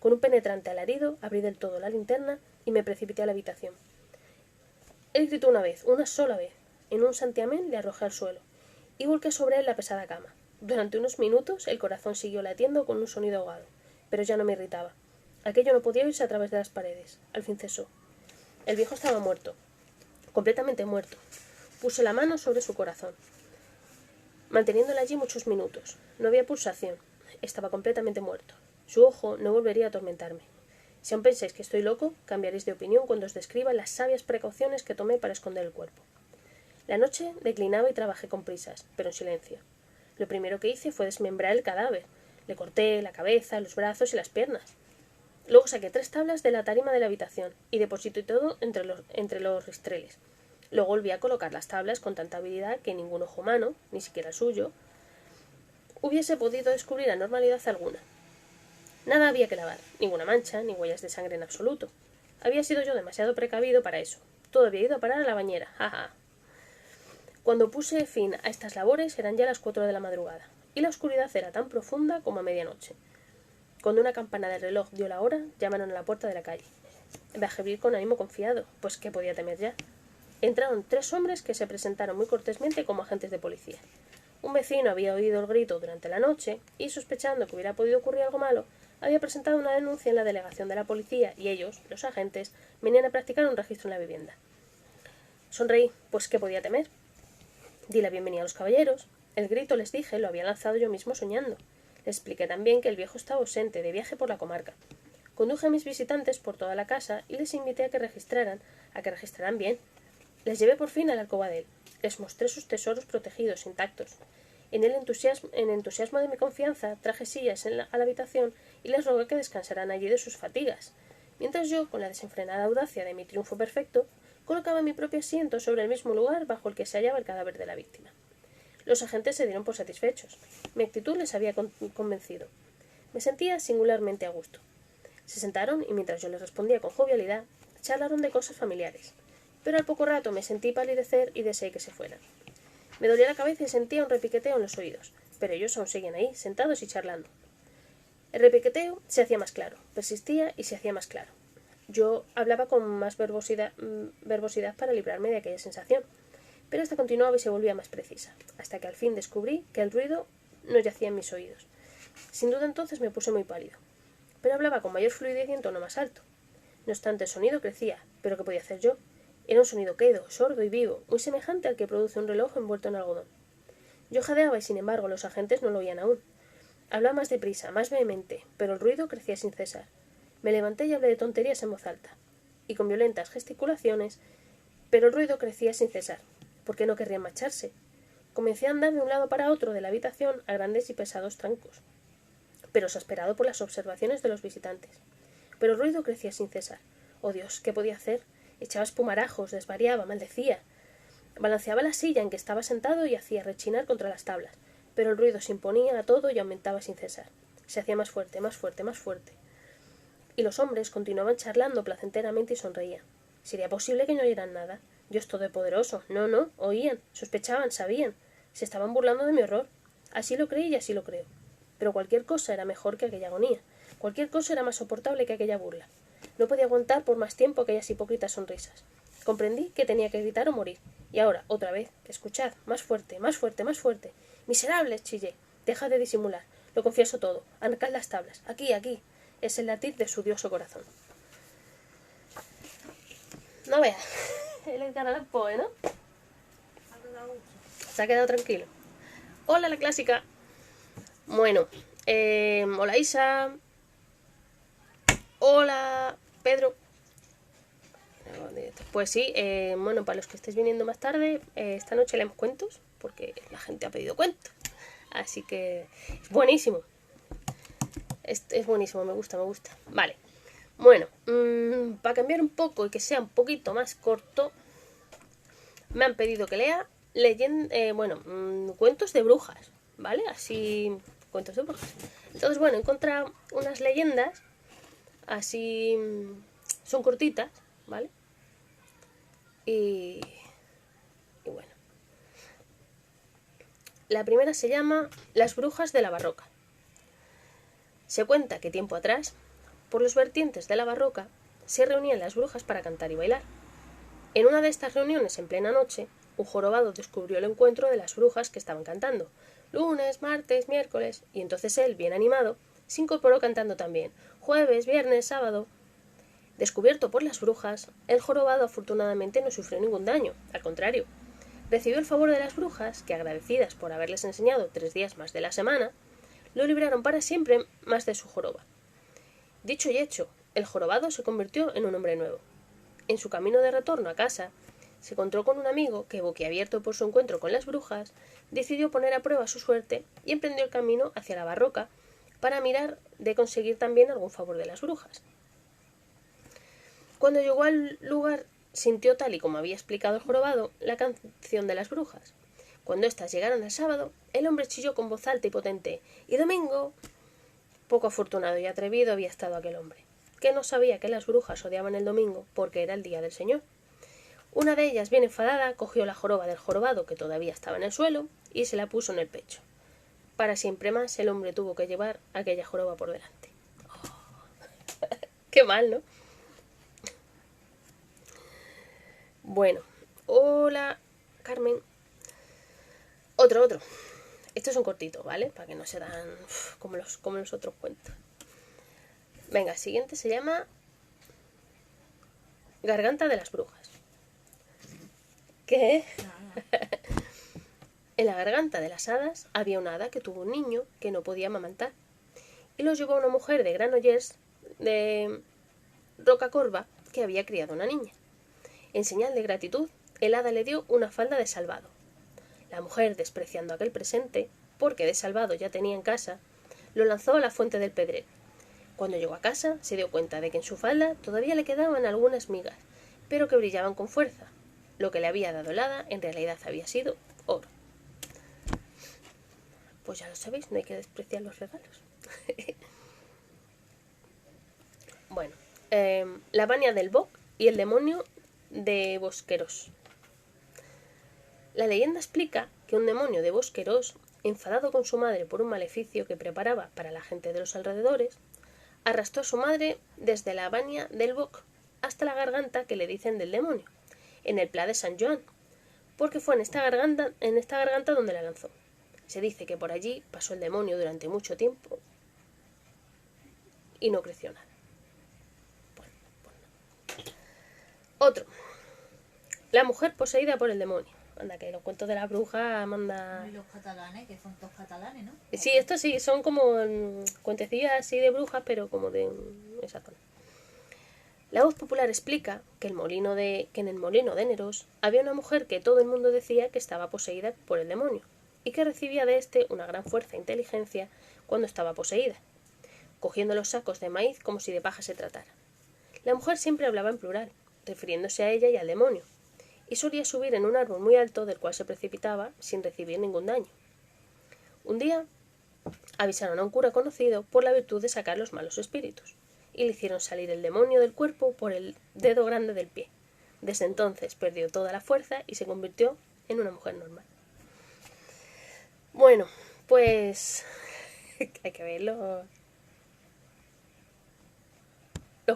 Con un penetrante alarido abrí del todo la linterna y me precipité a la habitación. Él gritó una vez, una sola vez. En un santiamén le arrojé al suelo y volqué sobre él la pesada cama. Durante unos minutos el corazón siguió latiendo con un sonido ahogado, pero ya no me irritaba. Aquello no podía oírse a través de las paredes. Al fin cesó. El viejo estaba muerto, completamente muerto. Puse la mano sobre su corazón, manteniéndola allí muchos minutos. No había pulsación. Estaba completamente muerto. Su ojo no volvería a atormentarme. Si aún pensáis que estoy loco, cambiaréis de opinión cuando os describa las sabias precauciones que tomé para esconder el cuerpo. La noche declinaba y trabajé con prisas, pero en silencio. Lo primero que hice fue desmembrar el cadáver. Le corté la cabeza, los brazos y las piernas. Luego saqué 3 tablas de la tarima de la habitación y deposité todo entre los ristreles. Luego volví a colocar las tablas con tanta habilidad que ningún ojo humano, ni siquiera el suyo, hubiese podido descubrir anormalidad alguna. Nada había que lavar, ninguna mancha, ni huellas de sangre en absoluto. Había sido yo demasiado precavido para eso. Todo había ido a parar a la bañera, jaja. Cuando puse fin a estas labores eran ya las 4 de la madrugada, y la oscuridad era tan profunda como a medianoche. Cuando una campana del reloj dio la hora, llamaron a la puerta de la calle. Bajé a abrir con ánimo confiado, pues ¿qué podía temer ya? Entraron 3 hombres que se presentaron muy cortésmente como agentes de policía. Un vecino había oído el grito durante la noche y, sospechando que hubiera podido ocurrir algo malo, había presentado una denuncia en la delegación de la policía y ellos, los agentes, venían a practicar un registro en la vivienda. Sonreí, pues ¿qué podía temer? Di la bienvenida a los caballeros. El grito, les dije, lo había lanzado yo mismo soñando. Les expliqué también que el viejo estaba ausente, de viaje por la comarca. Conduje a mis visitantes por toda la casa y les invité a que registraran bien. Les llevé por fin a la alcoba de él. Les mostré sus tesoros protegidos, intactos. En entusiasmo de mi confianza, traje sillas a la habitación y les rogué que descansaran allí de sus fatigas, mientras yo, con la desenfrenada audacia de mi triunfo perfecto, colocaba mi propio asiento sobre el mismo lugar bajo el que se hallaba el cadáver de la víctima. Los agentes se dieron por satisfechos. Mi actitud les había convencido. Me sentía singularmente a gusto. Se sentaron y mientras yo les respondía con jovialidad, charlaron de cosas familiares. Pero al poco rato me sentí palidecer y deseé que se fueran. Me dolía la cabeza y sentía un repiqueteo en los oídos, pero ellos aún seguían ahí, sentados y charlando. El repiqueteo se hacía más claro, persistía y se hacía más claro. Yo hablaba con más verbosidad para librarme de aquella sensación, pero esta continuaba y se volvía más precisa, hasta que al fin descubrí que el ruido no yacía en mis oídos. Sin duda entonces me puse muy pálido, pero hablaba con mayor fluidez y en tono más alto. No obstante, el sonido crecía, pero ¿qué podía hacer yo? Era un sonido quedo, sordo y vivo, muy semejante al que produce un reloj envuelto en algodón. Yo jadeaba y, sin embargo, los agentes no lo oían aún. Hablaba más deprisa, más vehemente, pero el ruido crecía sin cesar. Me levanté y hablé de tonterías en voz alta, y con violentas gesticulaciones, pero el ruido crecía sin cesar. ¿Por qué no querrían marcharse? Comencé a andar de un lado para otro de la habitación a grandes y pesados trancos, pero exasperado por las observaciones de los visitantes. Pero el ruido crecía sin cesar. Oh Dios, ¿qué podía hacer? Echaba espumarajos, desvariaba, maldecía. Balanceaba la silla en que estaba sentado y hacía rechinar contra las tablas, pero el ruido se imponía a todo y aumentaba sin cesar. Se hacía más fuerte, más fuerte, más fuerte. Y los hombres continuaban charlando placenteramente y sonreían. ¿Sería posible que no oyeran nada? Dios todopoderoso. No, oían, sospechaban, sabían. Se estaban burlando de mi horror. Así lo creí y así lo creo. Pero cualquier cosa era mejor que aquella agonía. Cualquier cosa era más soportable que aquella burla. No podía aguantar por más tiempo aquellas hipócritas sonrisas. Comprendí que tenía que gritar o morir. Y ahora, otra vez, escuchad, más fuerte, más fuerte, más fuerte. ¡Miserables!, chillé. Dejad de disimular. Lo confieso todo. Arrancad las tablas. Aquí, aquí. Es el latir de su dioso corazón. No veas. El Edgar Allan Poe, ¿no? Se ha quedado tranquilo. Hola, la clásica. Bueno, hola Isa. Hola Pedro. Pues sí, bueno, para los que estéis viniendo más tarde, esta noche leemos cuentos, porque la gente ha pedido cuentos. Así que es buenísimo. Es buenísimo, me gusta. Vale, Bueno, para cambiar un poco y que sea un poquito más corto, me han pedido que lea cuentos de brujas, ¿vale? Así, cuentos de brujas. Entonces, bueno, he encontrado unas leyendas así, son cortitas, ¿vale? Y bueno, la primera se llama Las brujas de la Barroca. Se cuenta que tiempo atrás, por los vertientes de la Barroca, se reunían las brujas para cantar y bailar. En una de estas reuniones en plena noche, un jorobado descubrió el encuentro de las brujas que estaban cantando, lunes, martes, miércoles, y entonces él, bien animado, se incorporó cantando también, jueves, viernes, sábado. Descubierto por las brujas, el jorobado afortunadamente no sufrió ningún daño, al contrario. Recibió el favor de las brujas, que agradecidas por haberles enseñado 3 días más de la semana, lo libraron para siempre más de su joroba. Dicho y hecho, el jorobado se convirtió en un hombre nuevo. En su camino de retorno a casa, se encontró con un amigo que, boquiabierto por su encuentro con las brujas, decidió poner a prueba su suerte y emprendió el camino hacia la Barroca para mirar de conseguir también algún favor de las brujas. Cuando llegó al lugar, sintió, tal y como había explicado el jorobado, la canción de las brujas. Cuando éstas llegaron al sábado, el hombre chilló con voz alta y potente: ¡Y domingo! Poco afortunado y atrevido había estado aquel hombre, que no sabía que las brujas odiaban el domingo porque era el día del Señor. Una de ellas, bien enfadada, cogió la joroba del jorobado, que todavía estaba en el suelo, y se la puso en el pecho. Para siempre más el hombre tuvo que llevar aquella joroba por delante. Oh. Qué mal, ¿no? Bueno, hola, Carmen. Otro. Estos son cortitos, ¿vale? Para que no se dan como los otros cuentos. Venga, el siguiente se llama Garganta de las brujas. ¿Qué? En la garganta de las hadas había una hada que tuvo un niño que no podía amamantar y lo llevó a una mujer de Granollers de Rocacorba que había criado una niña. En señal de gratitud, el hada le dio una falda de salvado. La mujer, despreciando aquel presente, porque de salvado ya tenía en casa, lo lanzó a la fuente del Pedrero. Cuando llegó a casa, se dio cuenta de que en su falda todavía le quedaban algunas migas, pero que brillaban con fuerza. Lo que le había dado el hada en realidad había sido oro. Pues ya lo sabéis, no hay que despreciar los regalos. Bueno, la Vania del Boc y el demonio de Bosqueros. La leyenda explica que un demonio de Bosqueros, enfadado con su madre por un maleficio que preparaba para la gente de los alrededores, arrastró a su madre desde la Vania del Boc hasta la garganta que le dicen del demonio, en el Pla de San Joan, porque fue en esta garganta donde la lanzó. Se dice que por allí pasó el demonio durante mucho tiempo y no creció nada. Bueno. Otro. La mujer poseída por el demonio. Anda, que los cuentos de la bruja manda... Y los catalanes, que son todos catalanes, ¿no? Sí, estos sí, son como cuentecillas así de brujas, pero como de esa zona. La voz popular explica que en el molino de Nerós había una mujer que todo el mundo decía que estaba poseída por el demonio y que recibía de éste una gran fuerza e inteligencia cuando estaba poseída, cogiendo los sacos de maíz como si de paja se tratara. La mujer siempre hablaba en plural, refiriéndose a ella y al demonio, y solía subir en un árbol muy alto del cual se precipitaba sin recibir ningún daño. Un día avisaron a un cura conocido por la virtud de sacar los malos espíritus, y le hicieron salir el demonio del cuerpo por el dedo grande del pie. Desde entonces perdió toda la fuerza y se convirtió en una mujer normal. Bueno, pues hay que ver los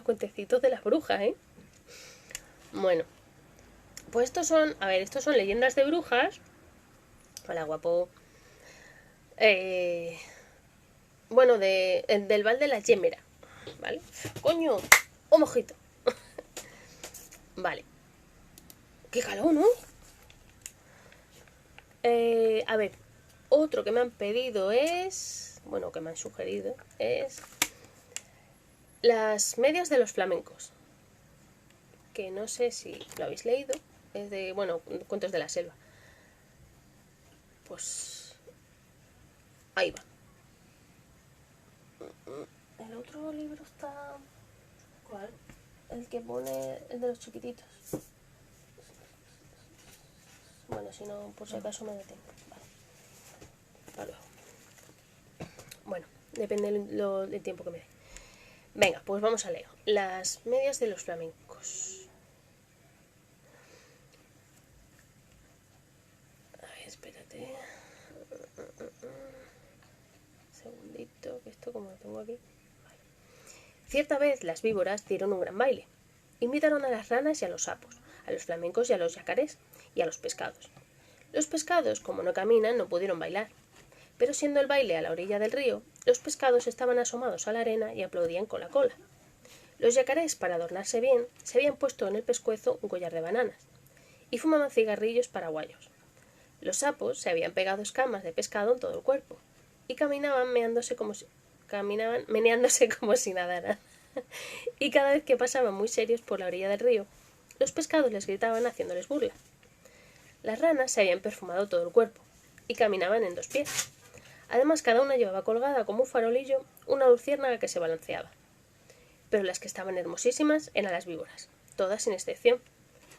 cuentecitos de las brujas, ¿eh? Bueno, pues estos son leyendas de brujas. Hola, guapo. Del Val de la Yémera, ¿vale? ¡Coño! ¡Oh, mojito! Vale. ¡Qué calor, ¿no? A ver, otro que me han pedido es... Bueno, que me han sugerido es... Las medias de los flamencos. Que no sé si lo habéis leído. Es de, Cuentos de la Selva. Pues... ahí va. El otro libro está ¿Cuál? El que pone el de los chiquititos. Bueno, si no, por si acaso me detengo. Vale. Hasta luego. Bueno, depende del tiempo que me dé. Venga, pues vamos a leer. Las medias de los flamencos. Ay, espérate. Segundito, que esto como lo tengo aquí. Vale. Cierta vez las víboras dieron un gran baile. Invitaron a las ranas y a los sapos, a los flamencos y a los yacarés, y a los pescados. Los pescados, como no caminan, no pudieron bailar. Pero siendo el baile a la orilla del río, los pescados estaban asomados a la arena y aplaudían con la cola. Los yacarés, para adornarse bien, se habían puesto en el pescuezo un collar de bananas, y fumaban cigarrillos paraguayos. Los sapos se habían pegado escamas de pescado en todo el cuerpo, y caminaban meneándose como si nadaran. Y cada vez que pasaban muy serios por la orilla del río, los pescados les gritaban haciéndoles burla. Las ranas se habían perfumado todo el cuerpo, y caminaban en 2 pies. Además, cada una llevaba colgada como un farolillo una luciérnaga que se balanceaba. Pero las que estaban hermosísimas eran las víboras, todas sin excepción.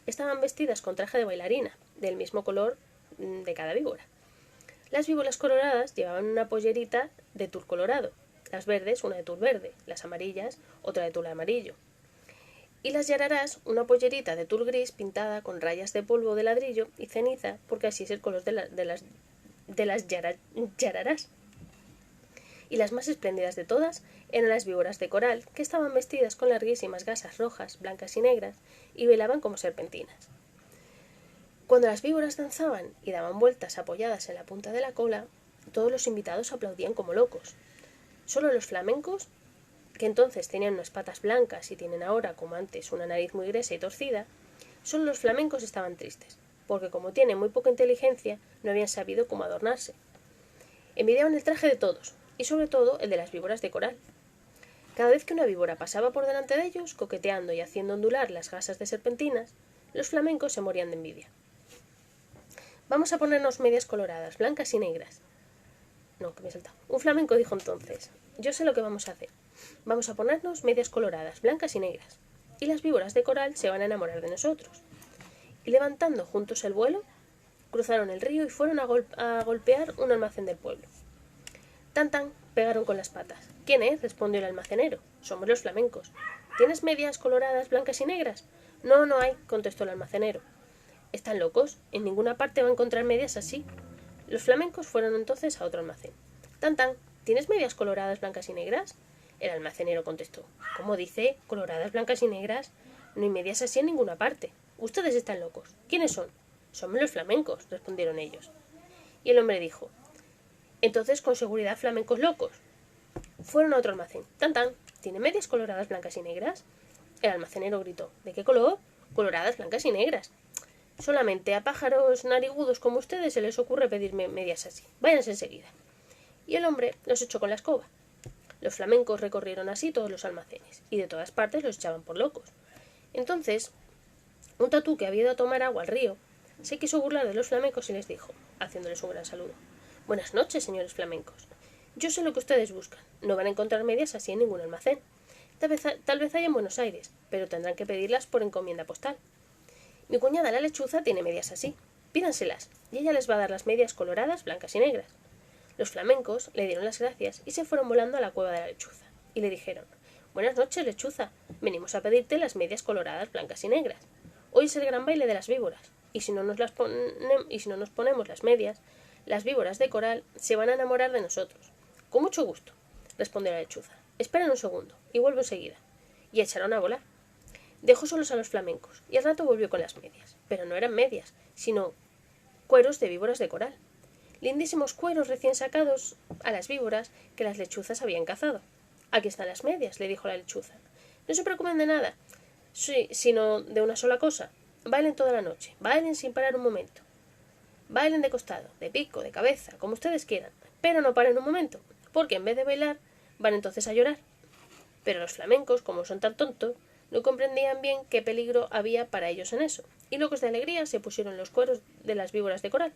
Estaban vestidas con traje de bailarina, del mismo color de cada víbora. Las víboras coloradas llevaban una pollerita de tul colorado, las verdes una de tul verde, las amarillas otra de tul amarillo. Y las yararás una pollerita de tul gris pintada con rayas de polvo de ladrillo y ceniza, porque así es el color de las yararás. Y las más espléndidas de todas eran las víboras de coral, que estaban vestidas con larguísimas gasas rojas, blancas y negras, y bailaban como serpentinas. Cuando las víboras danzaban y daban vueltas apoyadas en la punta de la cola, todos los invitados aplaudían como locos. Solo los flamencos, que entonces tenían unas patas blancas y tienen ahora, como antes, una nariz muy gruesa y torcida, solo los flamencos estaban tristes, porque como tienen muy poca inteligencia, no habían sabido cómo adornarse. Envidiaban el traje de todos, y sobre todo el de las víboras de coral. Cada vez que una víbora pasaba por delante de ellos, coqueteando y haciendo ondular las gasas de serpentinas, los flamencos se morían de envidia. Vamos a ponernos medias coloradas, blancas y negras. No, que me he saltado. Un flamenco dijo entonces: yo sé lo que vamos a hacer. Vamos a ponernos medias coloradas, blancas y negras. Y las víboras de coral se van a enamorar de nosotros. Y levantando juntos el vuelo, cruzaron el río y fueron a golpear un almacén del pueblo. Tan tan, pegaron con las patas. ¿Quién es?, respondió el almacenero. Somos los flamencos. ¿Tienes medias coloradas, blancas y negras? No, no hay, contestó el almacenero. ¿Están locos? En ninguna parte va a encontrar medias así. Los flamencos fueron entonces a otro almacén. Tan tan, ¿tienes medias coloradas, blancas y negras? El almacenero contestó. ¿Cómo dice? ¿Coloradas, blancas y negras? No hay medias así en ninguna parte. Ustedes están locos. ¿Quiénes son? Somos los flamencos, respondieron ellos. Y el hombre dijo: entonces con seguridad flamencos locos. Fueron a otro almacén. Tan tan, ¿tiene medias coloradas, blancas y negras? El almacenero gritó. ¿De qué color? Coloradas, blancas y negras. Solamente a pájaros narigudos como ustedes se les ocurre pedirme medias así. Váyanse enseguida. Y el hombre los echó con la escoba. Los flamencos recorrieron así todos los almacenes, y de todas partes los echaban por locos. Entonces, un tatú que había ido a tomar agua al río se quiso burlar de los flamencos y les dijo, haciéndoles un gran saludo: buenas noches, señores flamencos. Yo sé lo que ustedes buscan. No van a encontrar medias así en ningún almacén. Tal vez haya en Buenos Aires, pero tendrán que pedirlas por encomienda postal. Mi cuñada la lechuza tiene medias así. Pídanselas, y ella les va a dar las medias coloradas, blancas y negras. Los flamencos le dieron las gracias y se fueron volando a la cueva de la lechuza. Y le dijeron: buenas noches, lechuza. Venimos a pedirte las medias coloradas, blancas y negras. Hoy es el gran baile de las víboras, y si no nos ponemos las medias, las víboras de coral se van a enamorar de nosotros. Con mucho gusto, respondió la lechuza. Esperen un segundo, y vuelvo enseguida. Y echaron a volar. Dejó solos a los flamencos, y al rato volvió con las medias. Pero no eran medias, sino cueros de víboras de coral. Lindísimos cueros recién sacados a las víboras que las lechuzas habían cazado. Aquí están las medias, le dijo la lechuza. No se preocupen de nada, sino de una sola cosa. Bailen toda la noche, bailen sin parar un momento. Bailen de costado, de pico, de cabeza, como ustedes quieran, pero no paren un momento, porque en vez de bailar, van entonces a llorar. Pero los flamencos, como son tan tontos, no comprendían bien qué peligro había para ellos en eso, y locos de alegría se pusieron los cueros de las víboras de coral,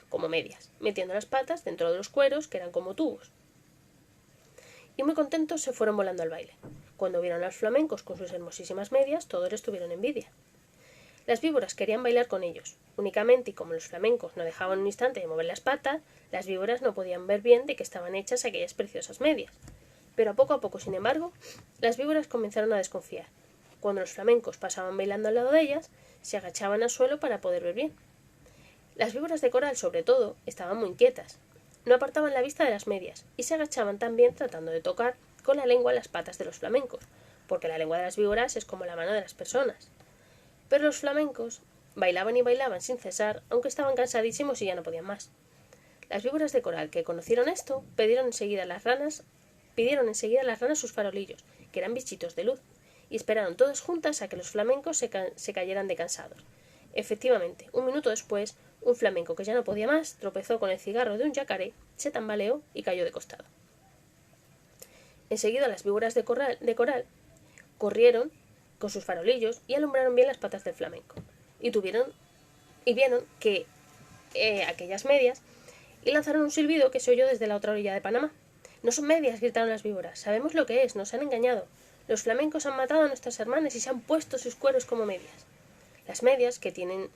como medias, metiendo las patas dentro de los cueros, que eran como tubos. Y muy contentos se fueron volando al baile. Cuando vieron a los flamencos con sus hermosísimas medias, todos les tuvieron envidia. Las víboras querían bailar con ellos, únicamente, y como los flamencos no dejaban un instante de mover las patas, las víboras no podían ver bien de qué estaban hechas aquellas preciosas medias. Pero a poco, sin embargo, las víboras comenzaron a desconfiar. Cuando los flamencos pasaban bailando al lado de ellas, se agachaban al suelo para poder ver bien. Las víboras de coral, sobre todo, estaban muy inquietas. No apartaban la vista de las medias y se agachaban también tratando de tocar con la lengua las patas de los flamencos, porque la lengua de las víboras es como la mano de las personas. Pero los flamencos bailaban y bailaban sin cesar, aunque estaban cansadísimos y ya no podían más. Las víboras de coral que conocieron esto pidieron enseguida a las ranas sus farolillos, que eran bichitos de luz, y esperaron todas juntas a que los flamencos se cayeran de cansados. Efectivamente, un minuto después, un flamenco que ya no podía más tropezó con el cigarro de un yacaré, se tambaleó y cayó de costado. Enseguida las víboras de coral corrieron con sus farolillos y alumbraron bien las patas del flamenco, y vieron que aquellas medias, y lanzaron un silbido que se oyó desde la otra orilla de Panamá. «No son medias», gritaron las víboras. «Sabemos lo que es, nos han engañado. Los flamencos han matado a nuestras hermanas y se han puesto sus cueros como medias. Las medias que tienen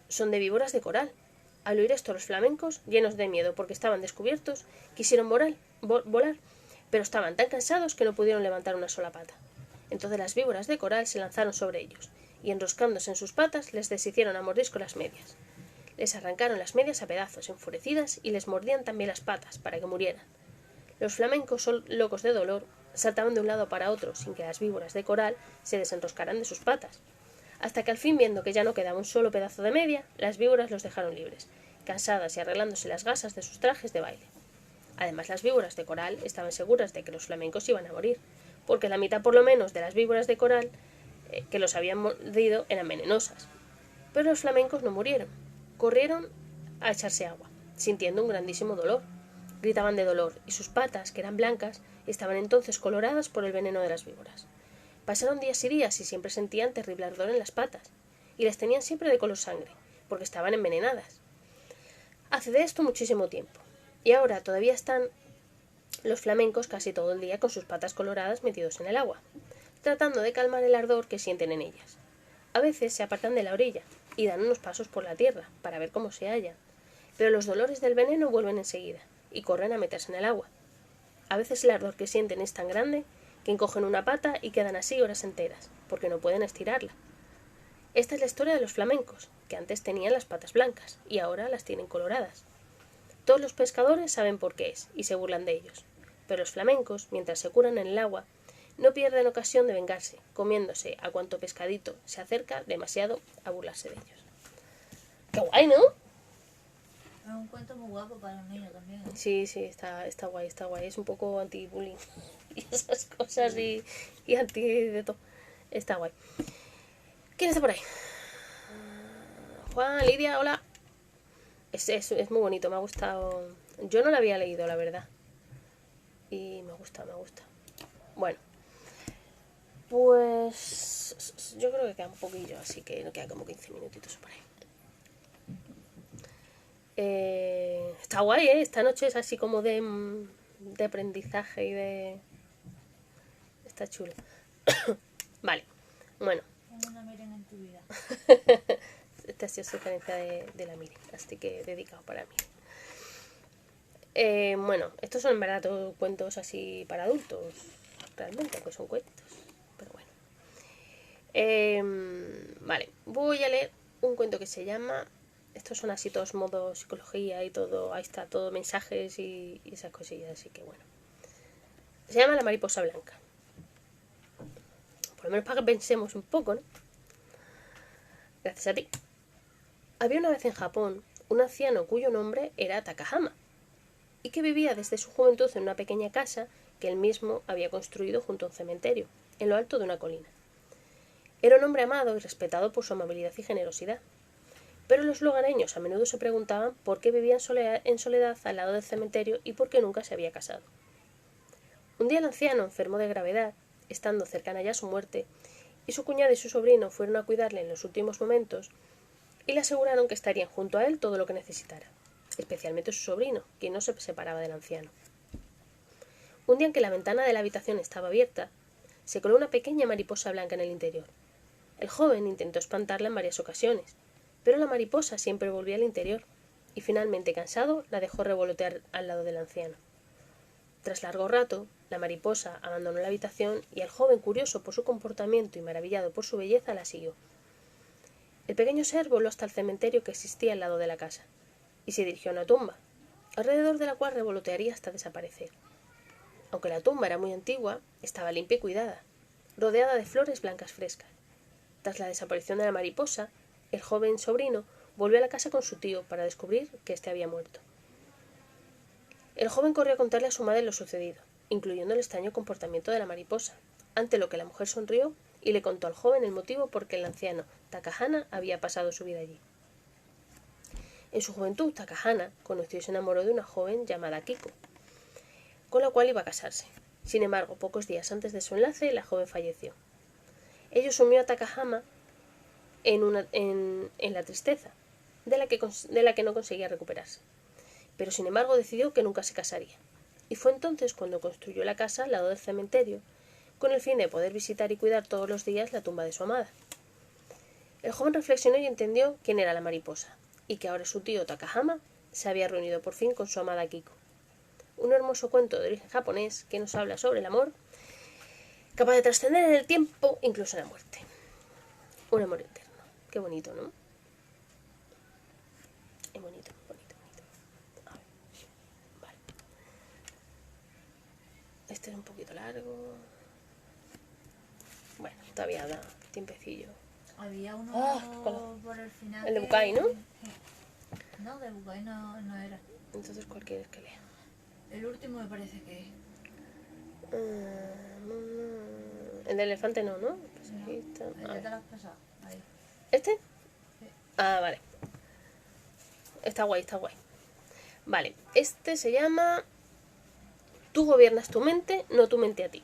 son de víboras de coral». Al oír esto, los flamencos, llenos de miedo porque estaban descubiertos, quisieron volar, pero estaban tan cansados que no pudieron levantar una sola pata. Entonces las víboras de coral se lanzaron sobre ellos, y enroscándose en sus patas les deshicieron a mordisco las medias. Les arrancaron las medias a pedazos, enfurecidas, y les mordían también las patas, para que murieran. Los flamencos, locos de dolor, saltaban de un lado para otro, sin que las víboras de coral se desenroscaran de sus patas. Hasta que al fin, viendo que ya no quedaba un solo pedazo de media, las víboras los dejaron libres, cansadas y arreglándose las gasas de sus trajes de baile. Además, las víboras de coral estaban seguras de que los flamencos iban a morir, porque la mitad por lo menos de las víboras de coral que los habían mordido eran venenosas. Pero los flamencos no murieron. Corrieron a echarse agua, sintiendo un grandísimo dolor. Gritaban de dolor, y sus patas, que eran blancas, estaban entonces coloradas por el veneno de las víboras. Pasaron días y días y siempre sentían terrible ardor en las patas, y las tenían siempre de color sangre, porque estaban envenenadas. Hace de esto muchísimo tiempo, y ahora todavía están los flamencos casi todo el día con sus patas coloradas metidos en el agua, tratando de calmar el ardor que sienten en ellas. A veces se apartan de la orilla y dan unos pasos por la tierra para ver cómo se hallan, pero los dolores del veneno vuelven enseguida y corren a meterse en el agua. A veces el ardor que sienten es tan grande que encogen una pata y quedan así horas enteras, porque no pueden estirarla. Esta es la historia de los flamencos, que antes tenían las patas blancas y ahora las tienen coloradas. Todos los pescadores saben por qué es y se burlan de ellos, pero los flamencos, mientras se curan en el agua, no pierden ocasión de vengarse, comiéndose a cuanto pescadito se acerca demasiado a burlarse de ellos. ¡Qué guay!, ¿no? Es un cuento muy guapo para un niño también, ¿eh? Sí, está guay, está guay. Es un poco anti-bullying y esas cosas y anti de todo. Está guay. ¿Quién está por ahí? Juan, Lidia, hola. Es muy bonito, me ha gustado. Yo no lo había leído, la verdad. Y me gusta. Bueno. Pues yo creo que queda un poquillo, así que no queda como 15 minutitos por ahí. Está guay, ¿eh? Esta noche es así como de aprendizaje y de... Está chulo. Vale, bueno. Tengo una Miren en tu vida. Esta ha sido sugerencia de la Miri, así que dedicado para mí. Bueno, estos son en verdad todos cuentos así para adultos, realmente, aunque son cuentos, pero bueno. Vale, voy a leer un cuento que se llama... Estos son así todos modos psicología y todo, ahí está, todo mensajes y esas cosillas, así que bueno. Se llama La mariposa blanca. Por lo menos para que pensemos un poco, ¿no? Gracias a ti. Había una vez en Japón un anciano cuyo nombre era Takahama y que vivía desde su juventud en una pequeña casa que él mismo había construido junto a un cementerio, en lo alto de una colina. Era un hombre amado y respetado por su amabilidad y generosidad. Pero los lugareños a menudo se preguntaban por qué vivía en soledad al lado del cementerio y por qué nunca se había casado. Un día el anciano enfermó de gravedad, estando cercana ya a su muerte, y su cuñada y su sobrino fueron a cuidarle en los últimos momentos y le aseguraron que estarían junto a él todo lo que necesitara, especialmente su sobrino, quien no se separaba del anciano. Un día en que la ventana de la habitación estaba abierta, se coló una pequeña mariposa blanca en el interior. El joven intentó espantarla en varias ocasiones, pero la mariposa siempre volvía al interior, y finalmente, cansado, la dejó revolotear al lado del anciano. Tras largo rato, la mariposa abandonó la habitación y el joven, curioso por su comportamiento y maravillado por su belleza, la siguió. El pequeño ser voló hasta el cementerio que existía al lado de la casa, y se dirigió a una tumba, alrededor de la cual revolotearía hasta desaparecer. Aunque la tumba era muy antigua, estaba limpia y cuidada, rodeada de flores blancas frescas. Tras la desaparición de la mariposa, el joven sobrino volvió a la casa con su tío para descubrir que éste había muerto. El joven corrió a contarle a su madre lo sucedido, incluyendo el extraño comportamiento de la mariposa, ante lo que la mujer sonrió y le contó al joven el motivo por que el anciano Takahana había pasado su vida allí. En su juventud, Takahana conoció y se enamoró de una joven llamada Kiko, con la cual iba a casarse. Sin embargo, pocos días antes de su enlace, la joven falleció. Ello sumió a Takahama en la tristeza, de la que no conseguía recuperarse. Pero sin embargo decidió que nunca se casaría. Y fue entonces cuando construyó la casa al lado del cementerio, con el fin de poder visitar y cuidar todos los días la tumba de su amada. El joven reflexionó y entendió quién era la mariposa, y que ahora su tío Takahama se había reunido por fin con su amada Kiko. Un hermoso cuento de origen japonés que nos habla sobre el amor, capaz de trascender en el tiempo, incluso en la muerte. Un amor eterno. Qué bonito, ¿no? Es bonito, bonito, bonito. A ver. Vale. Este es un poquito largo. Bueno, todavía da tiempecillo. Había uno por el final. El de Bukai, ¿no? No, de Bukai no era. Entonces, ¿cuál quieres que lea? El último me parece que es. El de elefante no, ¿no? No, ya te lo has pasado. Ahí. ¿Este? Sí. Ah, vale. Está guay, está guay. Vale, este se llama Tú gobiernas tu mente, no tu mente a ti.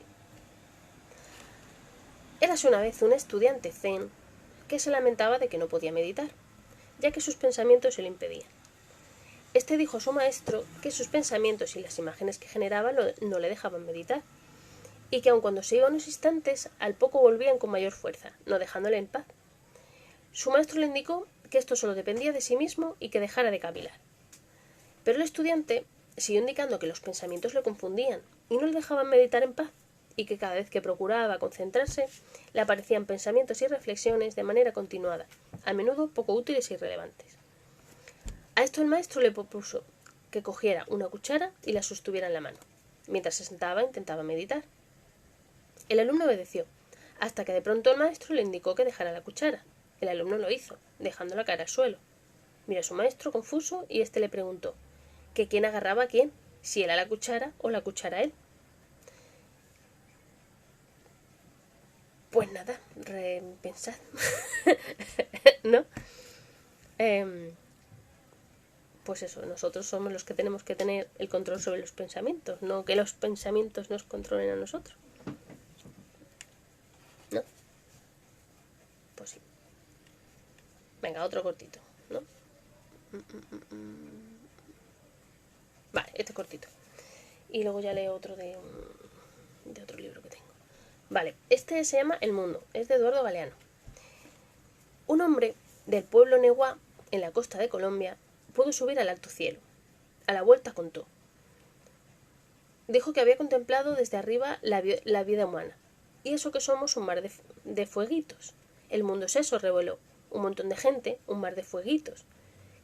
Érase una vez un estudiante zen que se lamentaba de que no podía meditar, ya que sus pensamientos se lo impedían. Este dijo a su maestro que sus pensamientos y las imágenes que generaba no le dejaban meditar, y que aun cuando se iba unos instantes, al poco volvían con mayor fuerza, no dejándole en paz. Su maestro le indicó que esto solo dependía de sí mismo y que dejara de cavilar. Pero el estudiante siguió indicando que los pensamientos le confundían y no le dejaban meditar en paz, y que cada vez que procuraba concentrarse, le aparecían pensamientos y reflexiones de manera continuada, a menudo poco útiles e irrelevantes. A esto el maestro le propuso que cogiera una cuchara y la sostuviera en la mano. Mientras se sentaba, intentaba meditar. El alumno obedeció, hasta que de pronto el maestro le indicó que dejara la cuchara. El alumno lo hizo, dejándola caer al suelo. Miró a su maestro confuso y éste le preguntó que quién agarraba a quién, si él a la cuchara o la cuchara a él. Pues nada, repensad. ¿No? Pues eso, nosotros somos los que tenemos que tener el control sobre los pensamientos, no que los pensamientos nos controlen a nosotros. ¿No? Pues sí. Venga, otro cortito, ¿no? Vale, este cortito. Y luego ya leo otro de otro libro que tengo. Vale, este se llama El Mundo, es de Eduardo Galeano. Un hombre del pueblo Neguá, en la costa de Colombia, pudo subir al alto cielo. A la vuelta contó. Dijo que había contemplado desde arriba la vida humana. Y eso que somos un mar de fueguitos. El mundo es eso, reveló. Un montón de gente, un mar de fueguitos.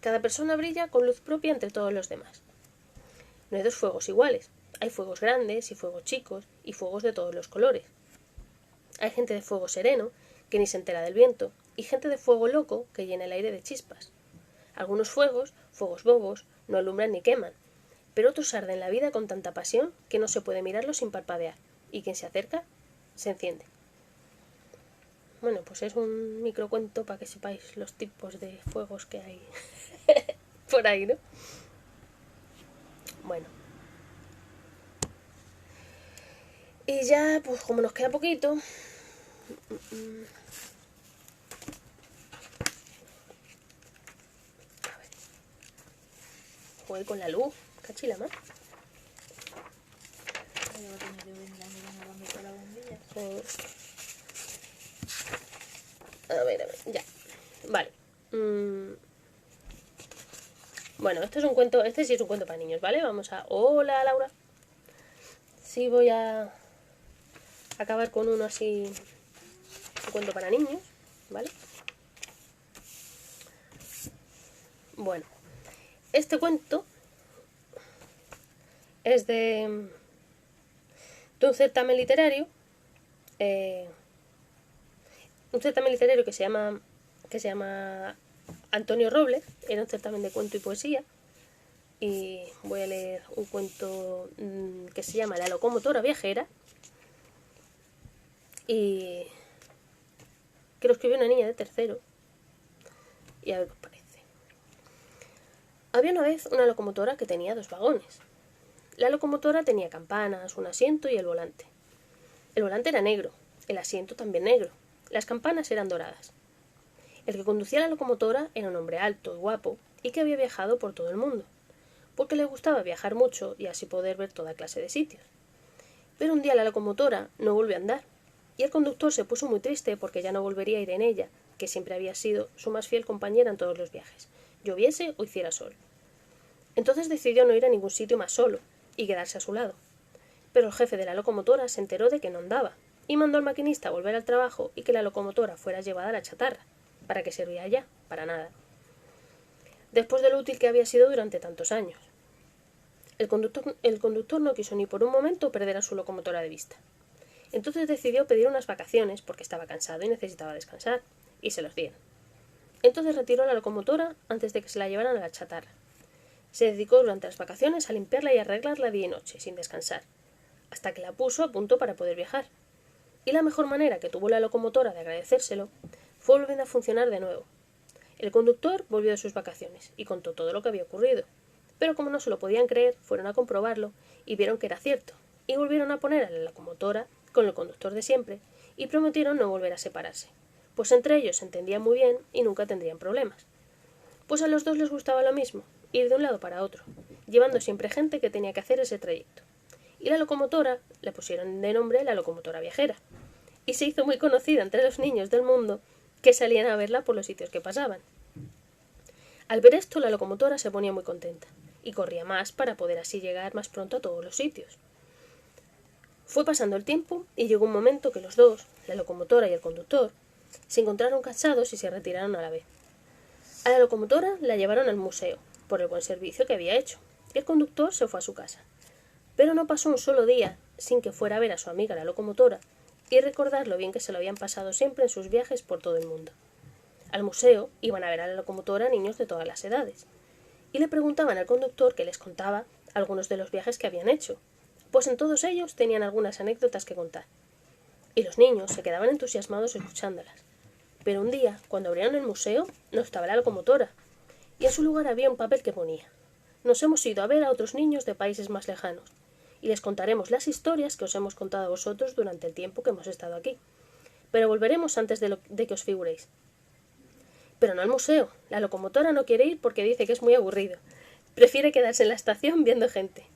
Cada persona brilla con luz propia entre todos los demás. No hay dos fuegos iguales. Hay fuegos grandes y fuegos chicos y fuegos de todos los colores. Hay gente de fuego sereno, que ni se entera del viento, y gente de fuego loco, que llena el aire de chispas. Algunos fuegos bobos, no alumbran ni queman, pero otros arden la vida con tanta pasión que no se puede mirarlos sin parpadear, y quien se acerca, se enciende. Bueno, pues es un microcuento para que sepáis los tipos de fuegos que hay por ahí, ¿no? Bueno. Y ya, pues como nos queda poquito... A ver. Jugué con la luz. Cachila más. Voy a tener que venir a mirar la bombilla. A ver, ya. Vale. Bueno, este es un cuento, este sí es un cuento para niños, ¿vale? Vamos a... Hola, Laura. Sí, voy a acabar con uno así, un cuento para niños, ¿vale? Bueno, este cuento es de un certamen literario, que se llama Antonio Robles. Era un certamen de cuento y poesía, y voy a leer un cuento que se llama La locomotora viajera, y que lo escribió una niña de tercero, y a ver qué os parece. Había una vez una locomotora que tenía 2 vagones. La locomotora tenía campanas, un asiento y el volante. El volante era negro, el asiento también negro, las campanas eran doradas. El que conducía la locomotora era un hombre alto y guapo y que había viajado por todo el mundo, porque le gustaba viajar mucho y así poder ver toda clase de sitios. Pero un día la locomotora no volvió a andar, y el conductor se puso muy triste porque ya no volvería a ir en ella, que siempre había sido su más fiel compañera en todos los viajes, lloviese o hiciera sol. Entonces decidió no ir a ningún sitio más solo y quedarse a su lado. Pero el jefe de la locomotora se enteró de que no andaba y mandó al maquinista a volver al trabajo y que la locomotora fuera llevada a la chatarra. ¿Para qué servía ya? Para nada. Después de lo útil que había sido durante tantos años. El conductor no quiso ni por un momento perder a su locomotora de vista. Entonces decidió pedir unas vacaciones porque estaba cansado y necesitaba descansar, y se los dieron. Entonces retiró la locomotora antes de que se la llevaran a la chatarra. Se dedicó durante las vacaciones a limpiarla y arreglarla día y noche, sin descansar, hasta que la puso a punto para poder viajar. Y la mejor manera que tuvo la locomotora de agradecérselo fue volviendo a funcionar de nuevo. El conductor volvió de sus vacaciones y contó todo lo que había ocurrido, pero como no se lo podían creer, fueron a comprobarlo y vieron que era cierto, y volvieron a poner a la locomotora con el conductor de siempre, y prometieron no volver a separarse, pues entre ellos se entendían muy bien y nunca tendrían problemas. Pues a los dos les gustaba lo mismo, ir de un lado para otro, llevando siempre gente que tenía que hacer ese trayecto. Y la locomotora le pusieron de nombre la locomotora viajera, y se hizo muy conocida entre los niños del mundo que salían a verla por los sitios que pasaban. Al ver esto, la locomotora se ponía muy contenta, y corría más para poder así llegar más pronto a todos los sitios. Fue pasando el tiempo y llegó un momento que los dos, la locomotora y el conductor, se encontraron cansados y se retiraron a la vez. A la locomotora la llevaron al museo, por el buen servicio que había hecho, y el conductor se fue a su casa. Pero no pasó un solo día sin que fuera a ver a su amiga la locomotora y recordar lo bien que se lo habían pasado siempre en sus viajes por todo el mundo. Al museo iban a ver a la locomotora niños de todas las edades, y le preguntaban al conductor que les contaba algunos de los viajes que habían hecho, pues en todos ellos tenían algunas anécdotas que contar. Y los niños se quedaban entusiasmados escuchándolas. Pero un día, cuando abrieron el museo, no estaba la locomotora, y en su lugar había un papel que ponía: «Nos hemos ido a ver a otros niños de países más lejanos, y les contaremos las historias que os hemos contado a vosotros durante el tiempo que hemos estado aquí. Pero volveremos antes de que os figuréis». Pero no al museo. La locomotora no quiere ir porque dice que es muy aburrido. Prefiere quedarse en la estación viendo gente.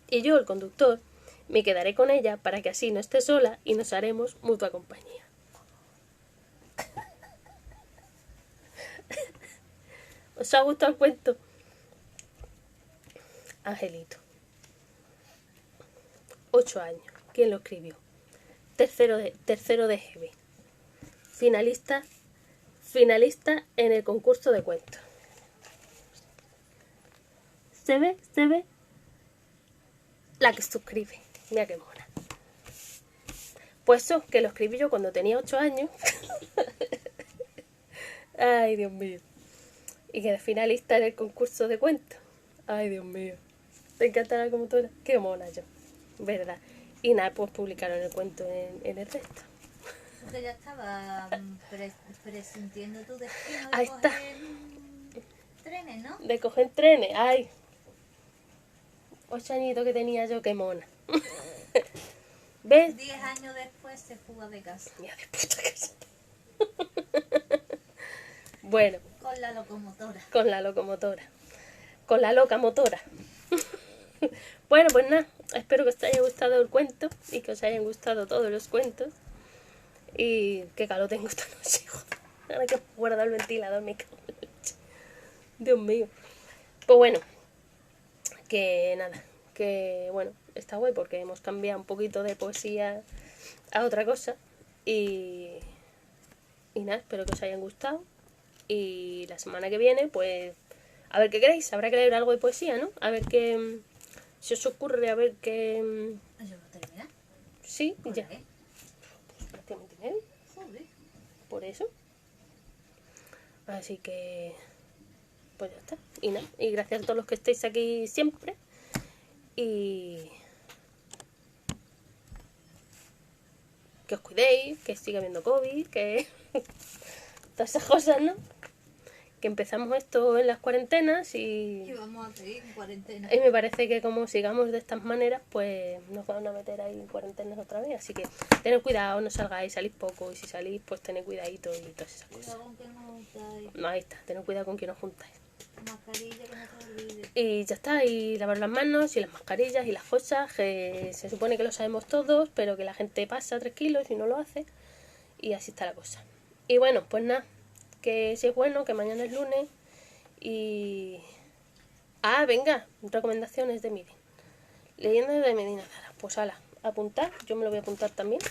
Y yo, el conductor, me quedaré con ella para que así no esté sola y nos haremos mutua compañía. ¿Os ha gustado el cuento? Angelito. 8 años. ¿Quién lo escribió? Tercero de GB. Finalista en el concurso de cuentos. ¿Se ve? La que suscribe. Mira qué mona. Pues eso, que lo escribí yo cuando tenía 8 años. Ay, Dios mío. Y que de finalista en el concurso de cuentos. Ay, Dios mío. Me encanta la locomotora. Qué mona yo. ¿Verdad? Y nada, pues publicaron el cuento en el resto. Porque ya estaba presintiendo tu destino Ahí de está. coger trenes, ¿no? De coger trenes. Ay. 8 añitos que tenía yo, qué mona. ¿Ves? 10 años después se fuga de casa. Mira de puta casa. Bueno, Con la locomotora. con la locomotora. Con la loca motora. Bueno, pues nada, espero que os haya gustado el cuento y que os hayan gustado todos los cuentos. Y qué calor tengo esta noche, joder. Ahora que guardar el ventilador, me cago en la leche. Dios mío. Pues bueno, que nada, que bueno, está guay porque hemos cambiado un poquito de poesía a otra cosa. Y nada, espero que os hayan gustado. Y la semana que viene, pues, a ver qué queréis. Habrá que leer algo de poesía, ¿no? A ver qué se os ocurre, a ver qué... ¿Eso va a terminar? Sí, ¿Por ya. qué? Pues prácticamente medio, Joder. por eso. Así que, pues ya está. Y nada, y gracias a todos los que estáis aquí siempre. Y que os cuidéis, que siga habiendo COVID, que todas esas cosas, ¿no? Que empezamos esto en las cuarentenas Y y vamos a seguir en cuarentena. me parece que como sigamos de estas maneras, pues nos van a meter ahí en cuarentenas otra vez. Así que tened cuidado, no salgáis, salid poco. Y si salís, pues tened cuidadito y todas esas cosas. Cuidado con que no juntáis. No, ahí está, tened cuidado con quién os juntáis. Mascarilla que no se olvide. Y ya está, y lavar las manos y las mascarillas y las cosas, que se supone que lo sabemos todos, pero que la gente pasa 3 kilos y no lo hace. Y así está la cosa. Y bueno, pues nada, que si es bueno, que mañana es lunes. Y... Ah, venga, recomendaciones de Miri. Leyendas de Medina Zara. Pues ala, apuntar, yo me lo voy a apuntar también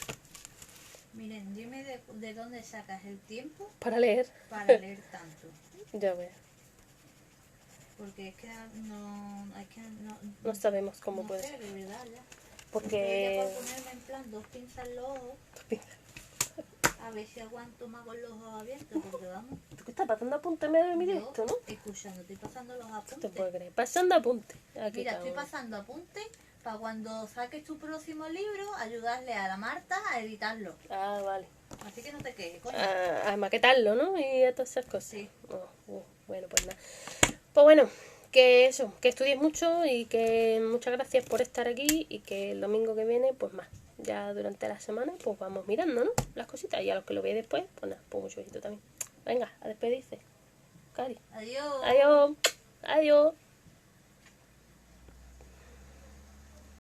Miren, dime de dónde sacas el tiempo para leer. para leer tanto. Ya veo, Porque es que no... Es que no sabemos cómo no puede sé, ser. de verdad, ya. Porque... Yo por ponerme en plan 2 pinzas en los ojos, a ver si aguanto más con los ojos abiertos, porque vamos. ¿Tú qué estás pasando apunte en medio de mi Yo, directo, no? escuchando, estoy pasando los No te apuntes. puedo creer. Pasando apunte. Aquí Mira, está estoy uno. pasando apuntes para cuando saques tu próximo libro, ayudarle a la Marta a editarlo. Ah, vale. Así que no te quejes, coño. A maquetarlo, ¿no? Y a todas esas cosas. Sí. Bueno, pues nada. Pues bueno, que eso, que estudies mucho y que muchas gracias por estar aquí y que el domingo que viene, pues más. Ya durante la semana, pues vamos mirando, ¿no? Las cositas. Y a los que lo veáis después, pues nada, pues mucho besito también. Venga, a despedirse. Cari. Adiós. Adiós. Adiós.